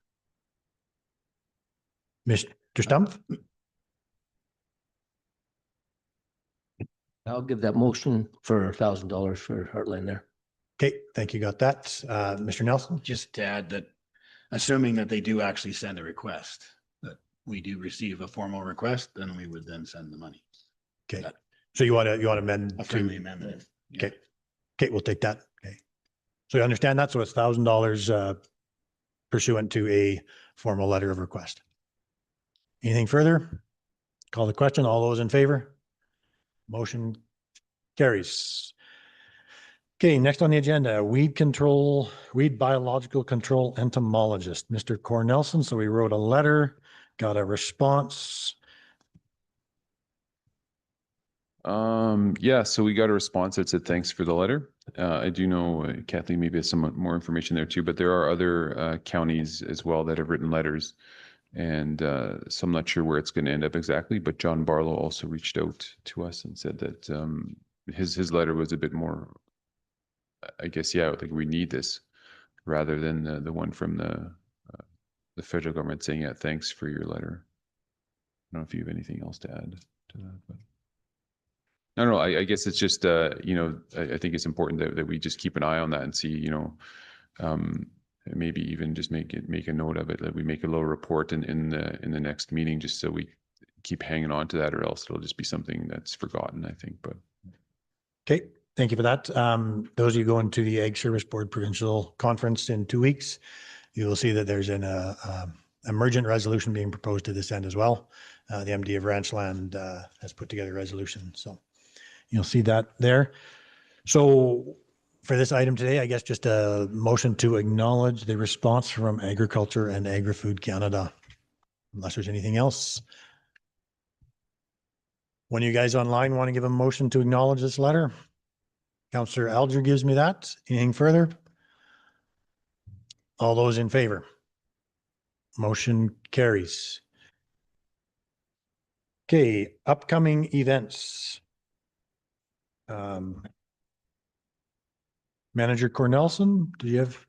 Mr. Stumpf? I'll give that motion for $1,000 for Heartland there. Okay, thank you. Got that. Mr. Nelson? Just to add that, assuming that they do actually send a request, that we do receive a formal request, then we would then send the money. Okay, That- so you want to amend? A friendly amendment. Yeah. Okay, okay, we'll take that. Okay. So you understand that? So it's $1,000 pursuant to a formal letter of request. Anything further? Call the question. All those in favor? Motion carries. Okay, next on the agenda, weed biological control entomologist, Mr. Cornelson. So we wrote a letter, got a response. Yeah, so we got a response that said, thanks for the letter. I do know Kathleen maybe has some more information there too, but there are other counties as well that have written letters. And so I'm not sure where it's going to end up exactly, but John Barlow also reached out to us and said that his letter was a bit more, I guess, yeah, I think we need this rather than the one from the federal government saying, yeah, thanks for your letter. I don't know if you have anything else to add to that, but. I don't know. I guess it's just, you know, I think it's important that we just keep an eye on that and see, you know, maybe even just make a note of it, that we make a little report in the next meeting, just so we keep hanging on to that, or else it'll just be something that's forgotten, I think. But Okay, thank you for that. Those of you going to the Ag Service Board Provincial Conference in 2 weeks, you will see that there's an emergent resolution being proposed to this end as well. The MD of Ranchland has put together a resolution, so you'll see that there. So for this item today, I guess just a motion to acknowledge the response from Agriculture and Agri-Food Canada, unless there's anything else. One of you guys online want to give a motion to acknowledge this letter? Councillor Alger gives me that. Anything further? All those in favor? Motion carries. Okay, upcoming events. Manager Cornelson, do you have?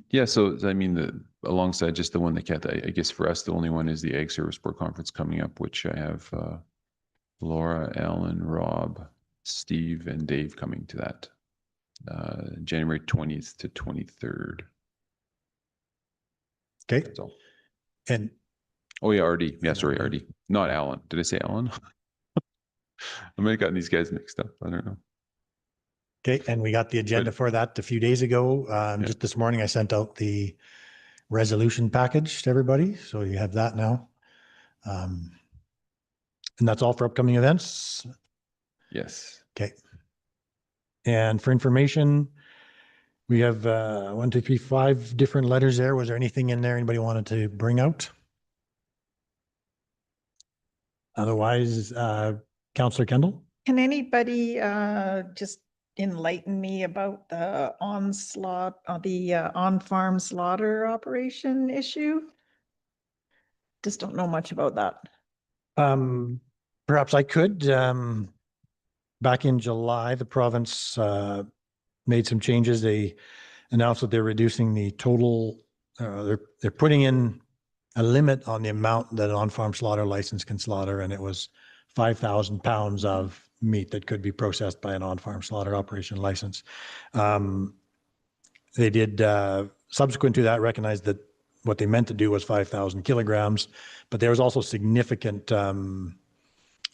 yeah, so I mean, alongside just the one that I guess for us, the only one is the Ag Service Board Conference coming up, which I have Laura, Alan, Rob, Steve, and Dave coming to that. January 20th to 23rd. Okay. That's all. And oh yeah, RD. Yeah, sorry, RD. Not Alan. Did I say Alan? I might have gotten these guys mixed up. I don't know. okay, and we got the agenda for that a few days ago. Just this morning, I sent out the resolution package to everybody, so you have that now. And that's all for upcoming events. Yes. Okay. And for information, we have 1, 2, 3, 5 different letters there. Was there anything in there anybody wanted to bring out? Otherwise, Councillor Kendall? Can anybody just enlighten me about the onslaught, the on-farm slaughter operation issue? Just don't know much about that. Perhaps I could. Back in July, the province made some changes. They announced that they're reducing the total, they're putting in a limit on the amount that an on-farm slaughter license can slaughter, and it was 5,000 pounds of meat that could be processed by an on-farm slaughter operation license. They did, subsequent to that, recognize that what they meant to do was 5,000 kilograms, but there was also significant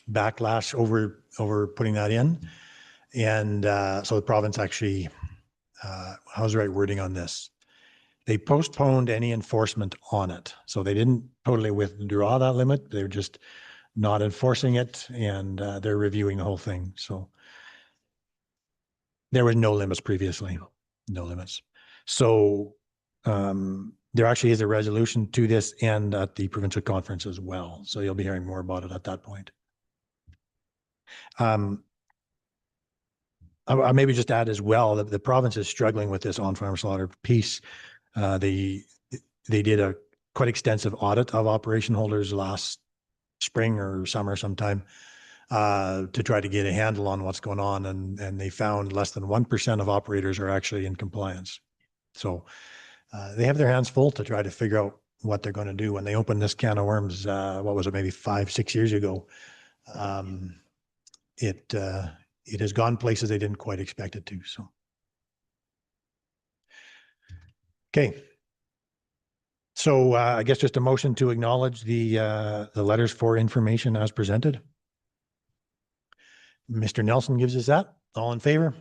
backlash over putting that in. And so the province actually, how's the right wording on this? They postponed any enforcement on it. So they didn't totally withdraw that limit. They're just not enforcing it, and they're reviewing the whole thing. So there were no limits previously, no limits. So there actually is a resolution to this and at the provincial conference as well. So you'll be hearing more about it at that point. I maybe just add as well that the province is struggling with this on-farm slaughter piece. They did a quite extensive audit of operation holders last spring or summer sometime to try to get a handle on what's going on, and they found less than 1% of operators are actually in compliance. So they have their hands full to try to figure out what they're going to do. When they opened this can of worms, what was it, maybe 5, 6 years ago? It has gone places they didn't quite expect it to, so. Okay. So I guess just a motion to acknowledge the letters for information as presented. Mr. Nelson gives us that. All in favor?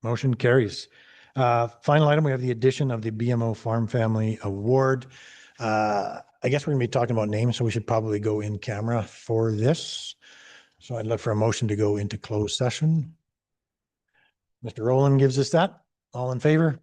Motion carries. Final item, we have the addition of the BMO Farm Family Award. I guess we're gonna be talking about names, so we should probably go in camera for this. So I'd look for a motion to go into closed session. Mr. Rowland gives us that. All in favor?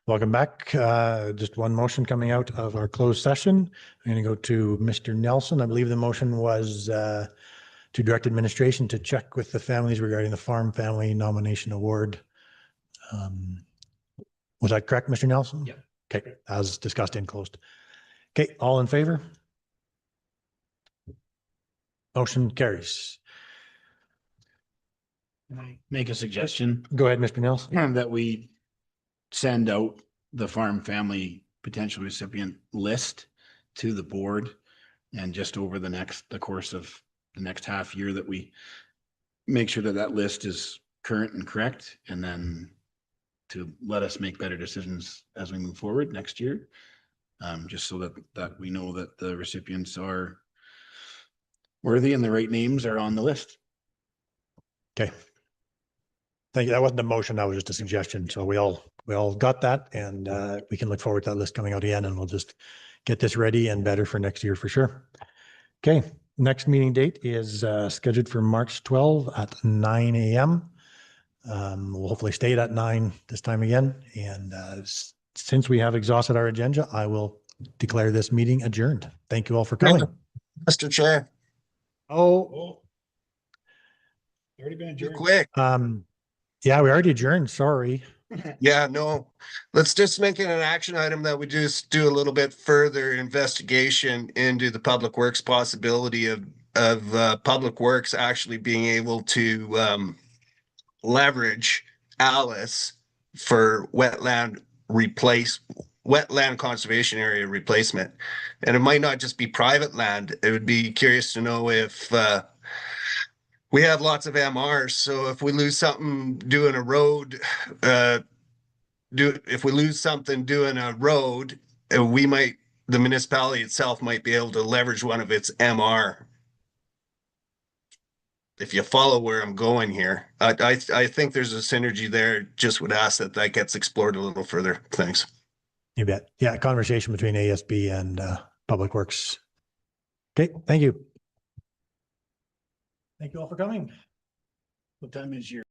Welcome back. Just one motion coming out of our closed session. I'm going to go to Mr. Nelson. I believe the motion was to direct administration to check with the families regarding the Farm Family Nomination Award. Was that correct, Mr. Nelson? Yeah. Okay, as discussed in closed. Okay, all in favor? Motion carries. Can I make a suggestion? Go ahead, Mr. Nelson. That we send out the farm family potential recipient list to the board, and just over the course of the next half year, that we make sure that that list is current and correct, and then to let us make better decisions as we move forward next year. Just so that we know that the recipients are worthy and the right names are on the list. Okay. Thank you. That wasn't a motion. That was just a suggestion. So we all got that, and we can look forward to that list coming out again, and we'll just get this ready and better for next year for sure. Okay. Next meeting date is scheduled for March 12 at 9 a.m. We'll hopefully stay at 9 this time again. And since we have exhausted our agenda, I will declare this meeting adjourned. Thank you all for coming. Mr. Chair, Oh, Already been too adjourned. quick. yeah, we already adjourned. Sorry. Yeah, no, let's just make it an action item that we just do a little bit further investigation into the Public Works possibility of Public Works actually being able to leverage Alice for wetland conservation area replacement. And it might not just be private land. It would be curious to know if we have lots of MRs, so if we lose something doing a road, if we lose something doing a road, the municipality itself might be able to leverage one of its MR. If you follow where I'm going here, I think there's a synergy there. Just would ask that gets explored a little further. Thanks. You bet. Yeah, conversation between ASB and Public Works. Okay, thank you. Thank you all for coming. What time is your